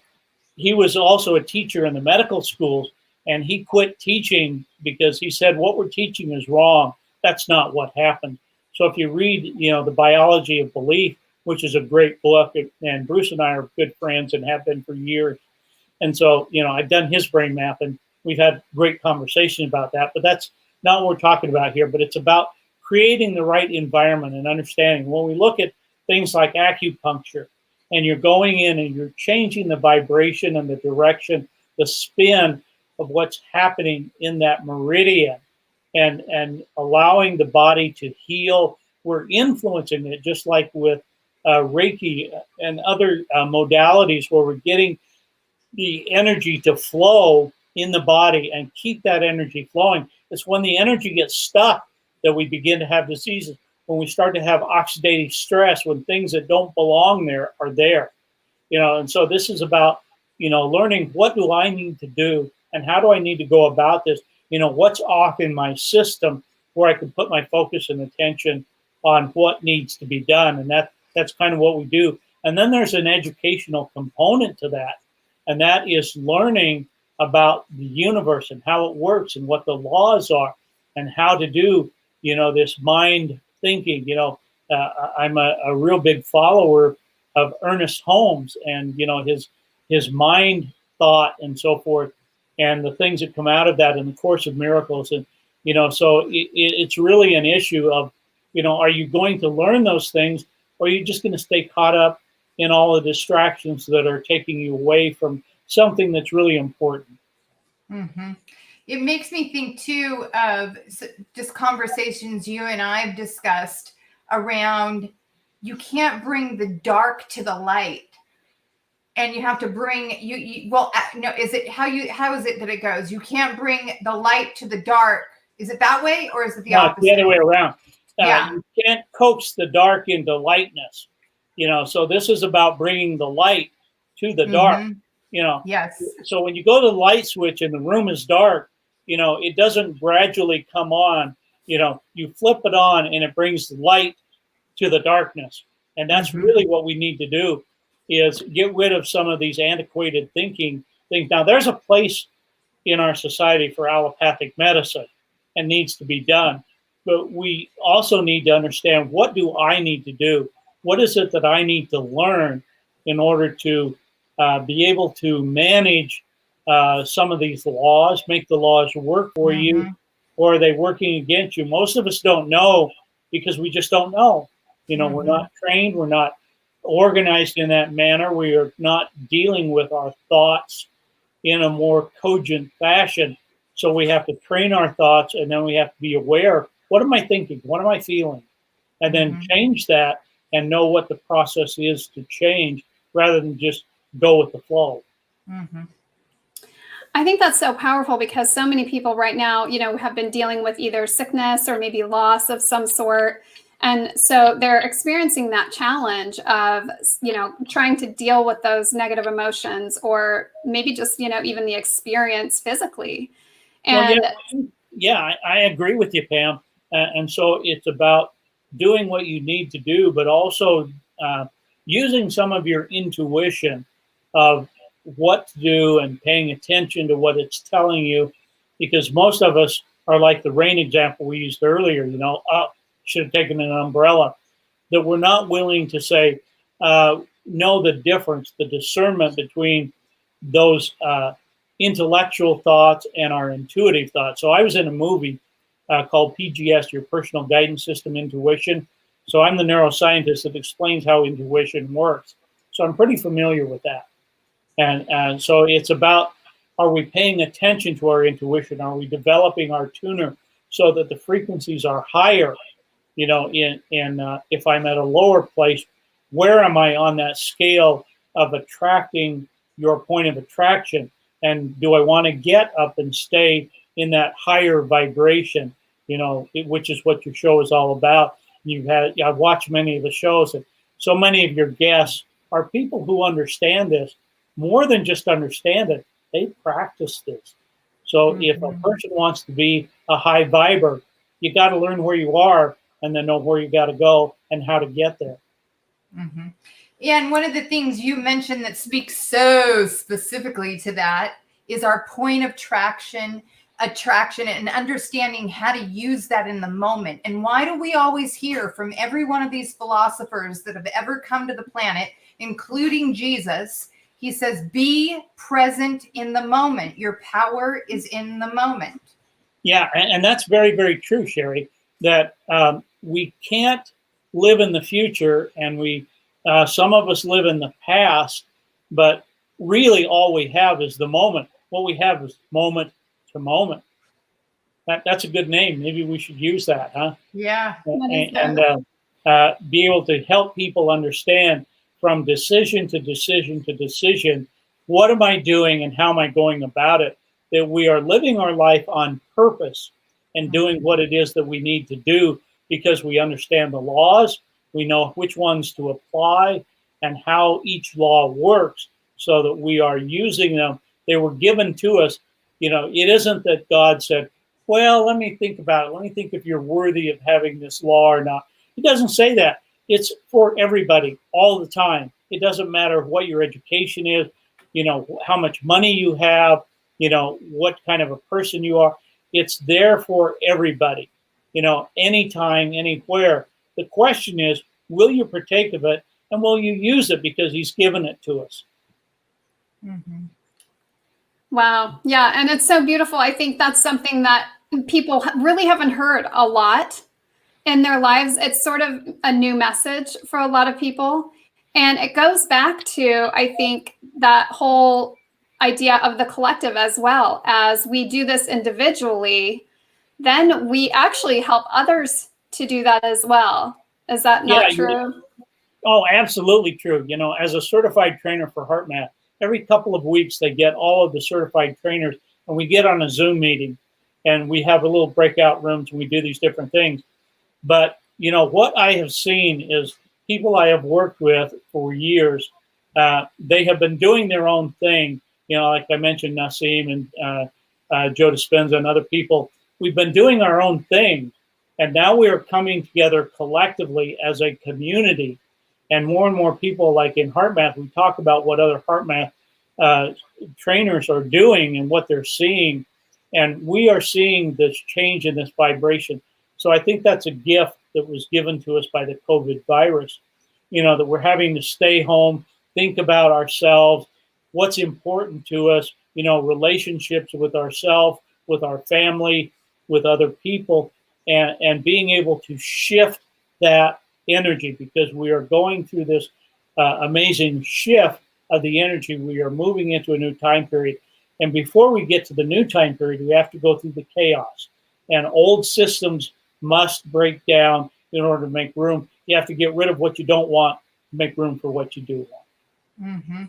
S4: he was also a teacher in the medical schools, and he quit teaching because he said, what we're teaching is wrong. That's not what happened. So if you read, The Biology of Belief, which is a great book, and Bruce and I are good friends and have been for years. And so, I've done his brain map, and we've had great conversation about that, but that's not what we're talking about here. But it's about creating the right environment and understanding. When we look at things like acupuncture, and you're going in and you're changing the vibration and the direction, the spin of what's happening in that meridian, and allowing the body to heal, we're influencing it, just like with Reiki and other modalities where we're getting the energy to flow in the body and keep that energy flowing. It's when the energy gets stuck that we begin to have diseases. When we start to have oxidative stress, when things that don't belong there are there, and so this is about, learning what do I need to do and how do I need to go about this? What's off in my system where I can put my focus and attention on what needs to be done. And that's kind of what we do. And then there's an educational component to that. And that is learning about the universe and how it works and what the laws are and how to do, this mind thinking. I'm a real big follower of Ernest Holmes and, his mind thought and so forth, and the things that come out of that in the Course of Miracles. And, so it's really an issue of, are you going to learn those things, or are you just going to stay caught up in all the distractions that are taking you away from something that's really important?
S2: Mm-hmm. It makes me think too of just conversations you and I have discussed around, you can't bring the dark to the light, and you have to bring no, is it how is it that it goes? You can't bring the light to the dark. Is it that way, or is it the opposite?
S4: It's the other way around.
S2: Yeah.
S4: You can't coax the dark into lightness. So this is about bringing the light to the dark.
S2: Yes.
S4: So when you go to the light switch and the room is dark, it doesn't gradually come on. You flip it on and it brings light to the darkness. And that's really what we need to do, is get rid of some of these antiquated thinking things. Now, there's a place in our society for allopathic medicine and needs to be done. But we also need to understand, what do I need to do? What is it that I need to learn in order to be able to manage some of these laws, make the laws work for you, or are they working against you? Most of us don't know because we just don't know. We're not trained, we're not organized in that manner, we are not dealing with our thoughts in a more cogent fashion. So we have to train our thoughts, and then we have to be aware, what am I thinking? What am I feeling? And then change that and know what the process is to change, rather than just go with the flow.
S3: I think that's so powerful, because so many people right now, have been dealing with either sickness or maybe loss of some sort. And so they're experiencing that challenge of, trying to deal with those negative emotions, or maybe just, even the experience physically. And
S4: I agree with you, Pam. And so it's about doing what you need to do, but also using some of your intuition of what to do and paying attention to what it's telling you, because most of us are like the rain example we used earlier, should have taken an umbrella, that we're not willing to say, know the difference, the discernment between those intellectual thoughts and our intuitive thoughts. So I was in a movie called PGS, Your Personal Guidance System Intuition. So I'm the neuroscientist that explains how intuition works. So I'm pretty familiar with that. And so it's about, are we paying attention to our intuition? Are we developing our tuner so that the frequencies are higher? If I'm at a lower place, where am I on that scale of attracting your point of attraction? And do I want to get up and stay in that higher vibration, which is what your show is all about. I've watched many of the shows, and so many of your guests are people who understand this. More than just understand it, they practice this. So if a person wants to be a high viber, you got to learn where you are, and then know where you got to go and how to get there.
S2: And one of the things you mentioned that speaks so specifically to that is our point of attraction, and understanding how to use that in the moment. And why do we always hear from every one of these philosophers that have ever come to the planet, including Jesus? He says, be present in the moment. Your power is in the moment.
S4: Yeah, and that's very, very true, Sherry, that we can't live in the future, and some of us live in the past, but really all we have is the moment. What we have is moment to moment. That's a good name. Maybe we should use that, huh?
S2: Yeah.
S4: And be able to help people understand, from decision to decision to decision, what am I doing and how am I going about it? That we are living our life on purpose and doing what it is that we need to do, because we understand the laws, we know which ones to apply and how each law works, so that we are using them. They were given to us. It isn't that God said, well, let me think about it. Let me think if you're worthy of having this law or not. He doesn't say that. It's for everybody all the time. It doesn't matter what your education is, how much money you have, what kind of a person you are. It's there for everybody. anytime, anywhere. The question is, will you partake of it, and will you use it because he's given it to us?
S2: Mm-hmm.
S3: Wow. Yeah. And it's so beautiful. I think that's something that people really haven't heard a lot in their lives. It's sort of a new message for a lot of people. And it goes back to, I think, that whole idea of the collective as well. As we do this individually, then we actually help others to do that as well. Is that not true?
S4: Oh, absolutely true. As a certified trainer for HeartMath, every couple of weeks they get all of the certified trainers, and we get on a Zoom meeting, and we have a little breakout rooms, and we do these different things. But what I have seen is people I have worked with for years. They have been doing their own thing. Like I mentioned, Nassim and Joe Dispenza and other people. We've been doing our own thing, and now we are coming together collectively as a community. And more people, like in HeartMath, we talk about what other HeartMath trainers are doing and what they're seeing. And we are seeing this change in this vibration. So I think that's a gift that was given to us by the COVID virus, that we're having to stay home, think about ourselves, what's important to us, relationships with ourselves, with our family, with other people, and being able to shift that energy, because we are going through this amazing shift of the energy. We are moving into a new time period. And before we get to the new time period, we have to go through the chaos. And old systems must break down in order to make room. You have to get rid of what you don't want to make room for what you do want.
S2: Mm-hmm.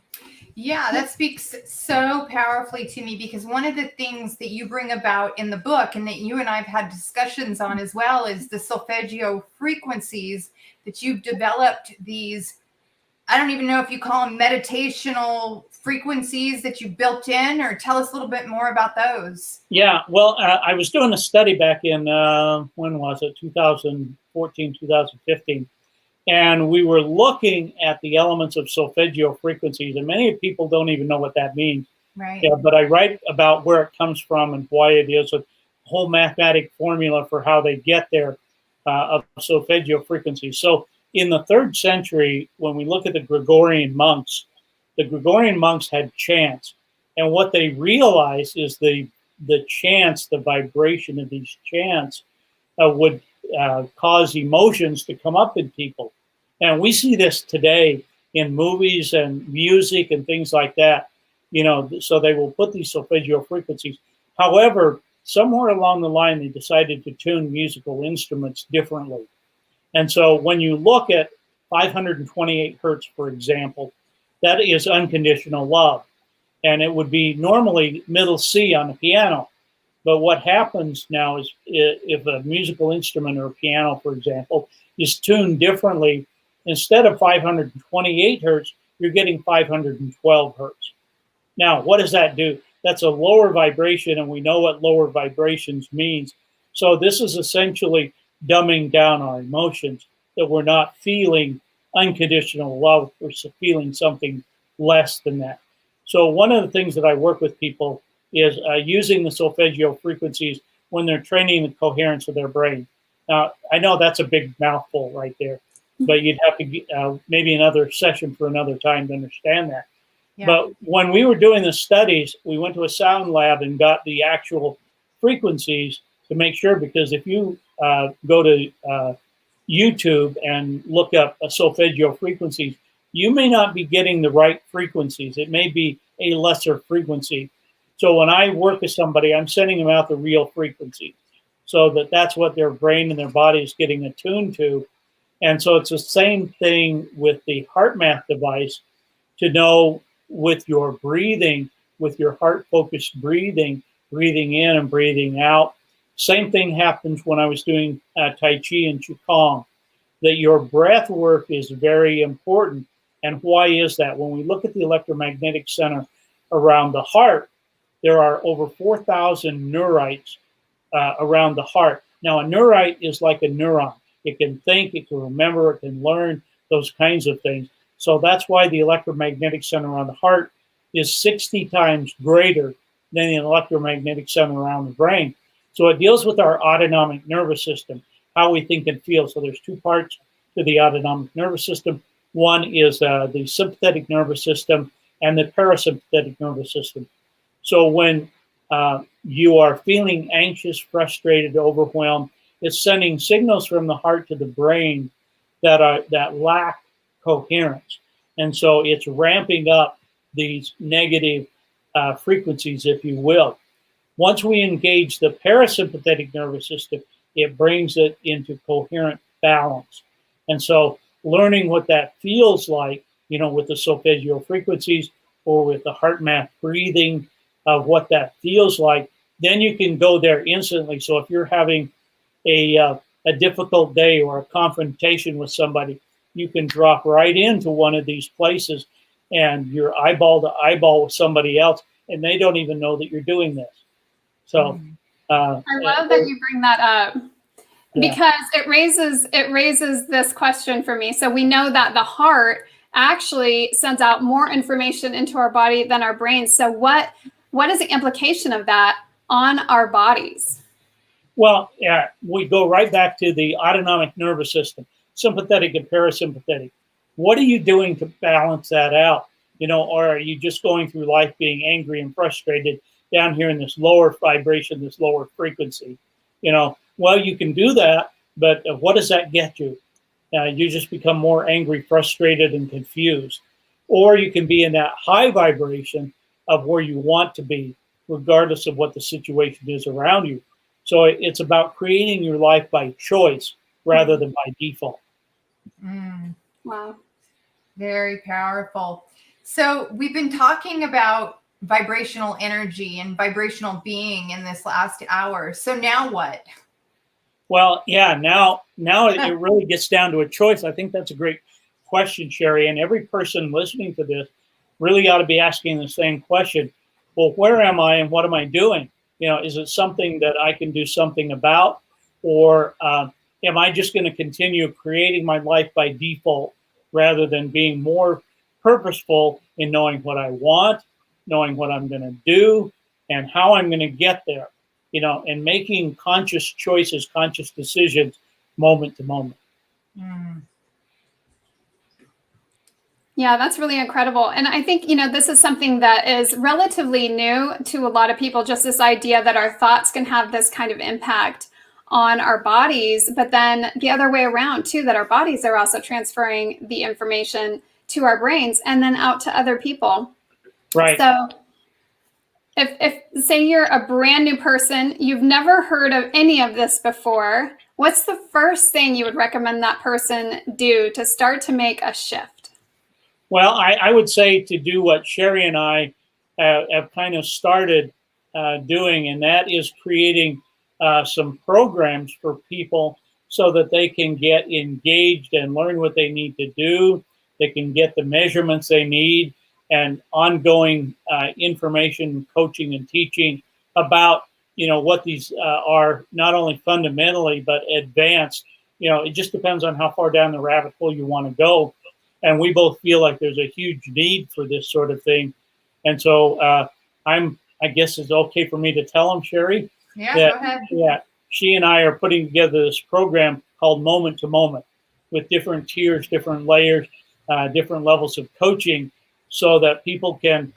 S2: Yeah, that speaks so powerfully to me, because one of the things that you bring about in the book, and that you and I have had discussions on as well, is the solfeggio frequencies that you've developed. These, I don't even know if you call them meditational frequencies that you built in, or tell us a little bit more about those.
S4: Yeah, well, I was doing a study back in, when was it, 2014, 2015. And we were looking at the elements of solfeggio frequencies, and many people don't even know what that means.
S2: Right.
S4: Yeah, but I write about where it comes from and why it is, a whole mathematic formula for how they get there of solfeggio frequencies. So in the 3rd century, when we look at the Gregorian monks had chants. And what they realized is the chants, the vibration of these chants would cause emotions to come up in people. And we see this today in movies and music and things like that, so they will put these solfeggio frequencies. However, somewhere along the line, they decided to tune musical instruments differently. And so when you look at 528 hertz, for example, that is unconditional love. And it would be normally middle C on the piano. But what happens now is, if a musical instrument or a piano, for example, is tuned differently, instead of 528 hertz, you're getting 512 hertz. Now, what does that do? That's a lower vibration, and we know what lower vibrations means. So this is essentially dumbing down our emotions, that we're not feeling unconditional love, we're feeling something less than that. So one of the things that I work with people is using the solfeggio frequencies when they're training the coherence of their brain. Now, I know that's a big mouthful right there, but you'd have to maybe another session for another time to understand that. Yeah. But when we were doing the studies, we went to a sound lab and got the actual frequencies to make sure, because if you go to YouTube and look up solfeggio frequencies, you may not be getting the right frequencies. It may be a lesser frequency. So when I work with somebody, I'm sending them out the real frequency, so that that's what their brain and their body is getting attuned to. And so it's the same thing with the HeartMath device, to know with your breathing, with your heart-focused breathing, breathing in and breathing out. Same thing happens when I was doing Tai Chi and Qigong, that your breath work is very important. And why is that? When we look at the electromagnetic center around the heart, there are over 4,000 neurites around the heart. Now, a neurite is like a neuron. It can think, it can remember, it can learn, those kinds of things. So that's why the electromagnetic center around the heart is 60 times greater than the electromagnetic center around the brain. So it deals with our autonomic nervous system, how we think and feel. So there's two parts to the autonomic nervous system. One is the sympathetic nervous system and the parasympathetic nervous system. So when you are feeling anxious, frustrated, overwhelmed, it's sending signals from the heart to the brain that lack coherence. And so it's ramping up these negative frequencies, if you will. Once we engage the parasympathetic nervous system, it brings it into coherent balance. And so learning what that feels like, with the solfeggio frequencies or with the heart math breathing of what that feels like, then you can go there instantly. So if you're having a difficult day or a confrontation with somebody, you can drop right into one of these places and you're eyeball to eyeball with somebody else, and they don't even know that you're doing this. So
S3: I love that you bring that up, because it raises this question for me. So we know that the heart actually sends out more information into our body than our brains. So what is the implication of that on our bodies?
S4: Well, we go right back to the autonomic nervous system, sympathetic and parasympathetic. What are you doing to balance that out? Or are you just going through life being angry and frustrated down here in this lower vibration, this lower frequency? Well, you can do that, but what does that get you? You just become more angry, frustrated, and confused. Or you can be in that high vibration of where you want to be, regardless of what the situation is around you. So it's about creating your life by choice rather than by default.
S3: Wow.
S2: Very powerful. So we've been talking about vibrational energy and vibrational being in this last hour. So now what?
S4: Well, now it really gets down to a choice. I think that's a great question, Sherry. And every person listening to this really ought to be asking the same question. Well, where am I and what am I doing? Is it something that I can do something about? Or am I just going to continue creating my life by default rather than being more purposeful in knowing what I want, knowing what I'm going to do, and how I'm going to get there? And making conscious choices, conscious decisions, moment to moment.
S3: Yeah, that's really incredible. And I think, this is something that is relatively new to a lot of people, just this idea that our thoughts can have this kind of impact on our bodies, but then the other way around too, that our bodies are also transferring the information to our brains and then out to other people.
S4: Right.
S3: So if say you're a brand new person, you've never heard of any of this before, what's the first thing you would recommend that person do to start to make a shift?
S4: Well, I would say to do what Sherry and I have kind of started doing, and that is creating some programs for people so that they can get engaged and learn what they need to do. They can get the measurements they need and ongoing information, coaching, and teaching about what these are, not only fundamentally but advanced. It just depends on how far down the rabbit hole you want to go. And we both feel like there's a huge need for this sort of thing. And so I guess it's okay for me to tell them, Sherry?
S2: Yeah,
S4: that,
S2: go ahead.
S4: Yeah, she and I are putting together this program called Moment to Moment with different tiers, different layers, different levels of coaching so that people can,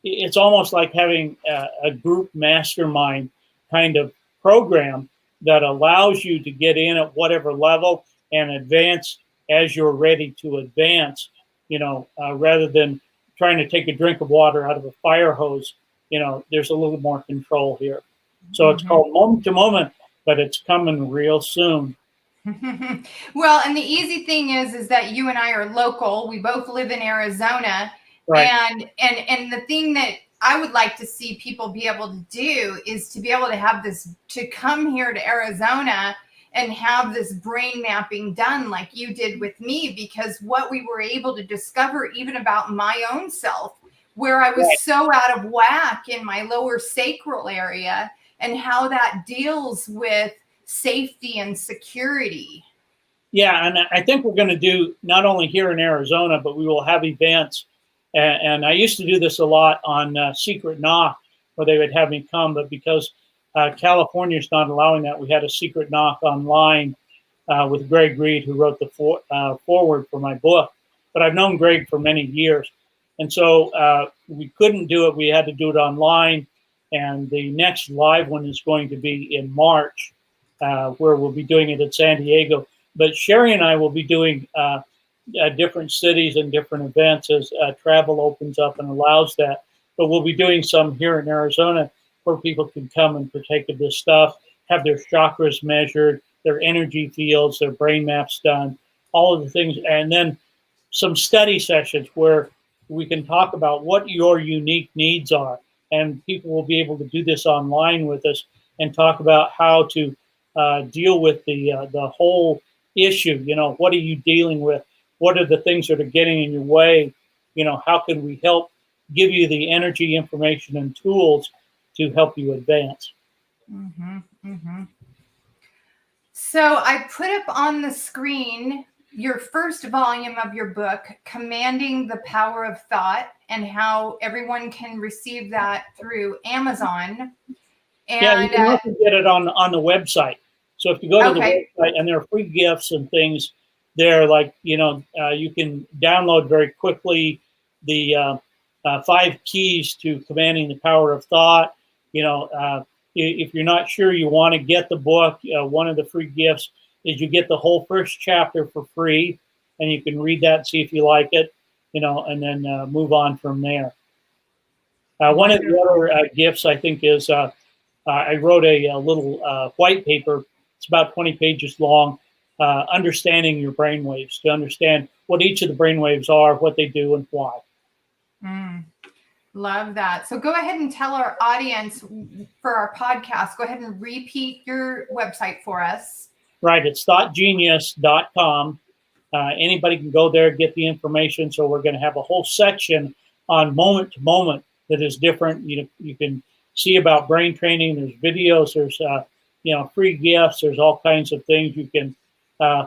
S4: it's almost like having a group mastermind kind of program that allows you to get in at whatever level and advance as you're ready to advance, rather than trying to take a drink of water out of a fire hose. There's a little more control here. So it's called Moment to Moment, but it's coming real soon.
S2: Well, and the easy thing is that you and I are local. We both live in Arizona.
S4: Right.
S2: And the thing that I would like to see people be able to do is to be able to have this, to come here to Arizona and have this brain mapping done like you did with me, because what we were able to discover even about my own self, where I was so out of whack in my lower sacral area, and how that deals with safety and security.
S4: Yeah, and I think we're going to do not only here in Arizona, but we will have events. And I used to do this a lot on Secret Knock, where they would have me come. But because California is not allowing that. We had a secret knock online with Greg Reed, who wrote the foreword for my book. But I've known Greg for many years. And so we couldn't do it. We had to do it online. And the next live one is going to be in March, where we'll be doing it in San Diego. But Sherry and I will be doing different cities and different events as travel opens up and allows that. But we'll be doing some here in Arizona where people can come and partake of this stuff, have their chakras measured, their energy fields, their brain maps done, all of the things. And then some study sessions where we can talk about what your unique needs are. And people will be able to do this online with us and talk about how to deal with the whole issue. You know, what are you dealing with? What are the things that are getting in your way? You know, how can we help give you the energy, information, and tools to help you advance?
S2: Mm-hmm, mm-hmm. So I put up on the screen your first volume of your book, Commanding the Power of Thought, and how everyone can receive that through Amazon. And
S4: yeah, you can also get it on the website. So if you go to the website, and there are free gifts and things there, like, you know, you can download very quickly the 5 keys to commanding the power of thought. You know, if you're not sure you want to get the book, one of the free gifts is you get the whole first chapter for free, and you can read that and see if you like it, you know, and then move on from there. One of the other gifts, I think, is I wrote a little white paper. It's about 20 pages long, understanding your brainwaves, to understand what each of the brainwaves are, what they do, and why.
S2: Love that. So go ahead and tell our audience for our podcast, go ahead and repeat your website for us.
S4: Right. It's thoughtgenius.com. Anybody can go there, get the information. So we're going to have a whole section on moment to moment that is different. You can see about brain training. There's videos. There's free gifts. There's all kinds of things. You can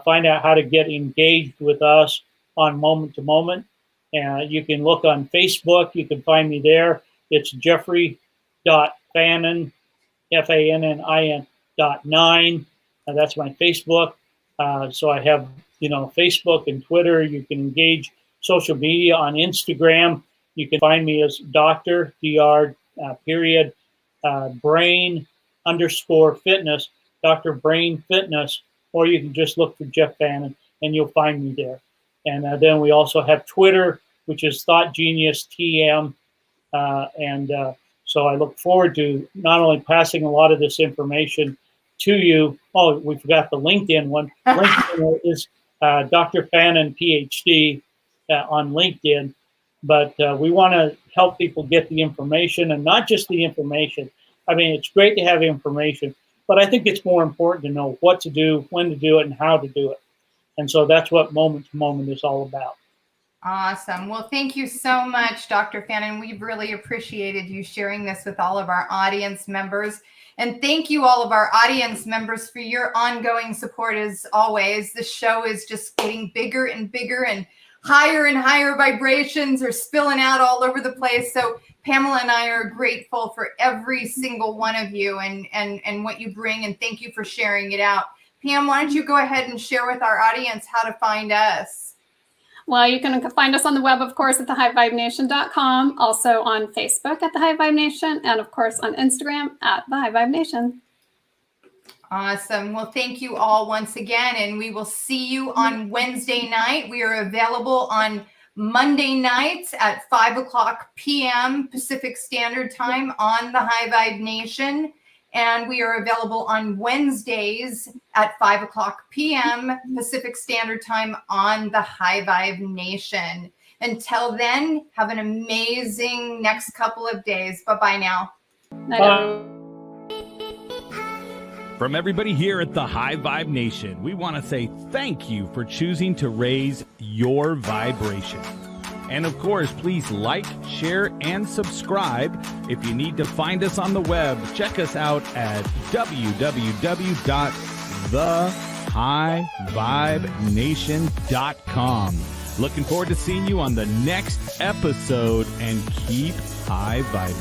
S4: find out how to get engaged with us on moment to moment. You can look on Facebook. You can find me there. It's Jeffrey.Fannin, FANNIN.9. That's my Facebook. So I have, Facebook and Twitter. You can engage social media on Instagram. You can find me as Dr. Brain_Fitness, Dr. Brain Fitness, or you can just look for Jeff Fannin and you'll find me there. And then we also have Twitter, which is Thought Genius TM. So I look forward to not only passing a lot of this information to you. Oh, we forgot the LinkedIn one. LinkedIn is Dr. Fannin, PhD on LinkedIn. But we want to help people get the information, and not just the information. I mean, it's great to have information, but I think it's more important to know what to do, when to do it, and how to do it. And so that's what Moment to Moment is all about.
S2: Awesome. Well, thank you so much, Dr. Fannin. We've really appreciated you sharing this with all of our audience members. And thank you, all of our audience members, for your ongoing support as always. The show is just getting bigger and bigger, and higher vibrations are spilling out all over the place. So Pamela and I are grateful for every single one of you and what you bring. And thank you for sharing it out. Pam, why don't you go ahead and share with our audience how to find us?
S3: Well, you can find us on the web, of course, at thehighvibenation.com, also on Facebook at The High Vibe Nation, and of course on Instagram at The High Vibe Nation.
S2: Awesome. Well, thank you all once again, and we will see you on Wednesday night. We are available on Monday nights at 5:00 p.m. Pacific Standard Time on The High Vibe Nation. And we are available on Wednesdays at 5:00 p.m. Pacific Standard Time on The High Vibe Nation. Until then, have an amazing next couple of days. Bye-bye now.
S3: Bye.
S1: From everybody here at the High Vibe Nation, we want to say thank you for choosing to raise your vibration. And of course, please like, share, and subscribe. If you need to find us on the web, check us out at www.thehighvibenation.com. Looking forward to seeing you on the next episode, and keep high vibing.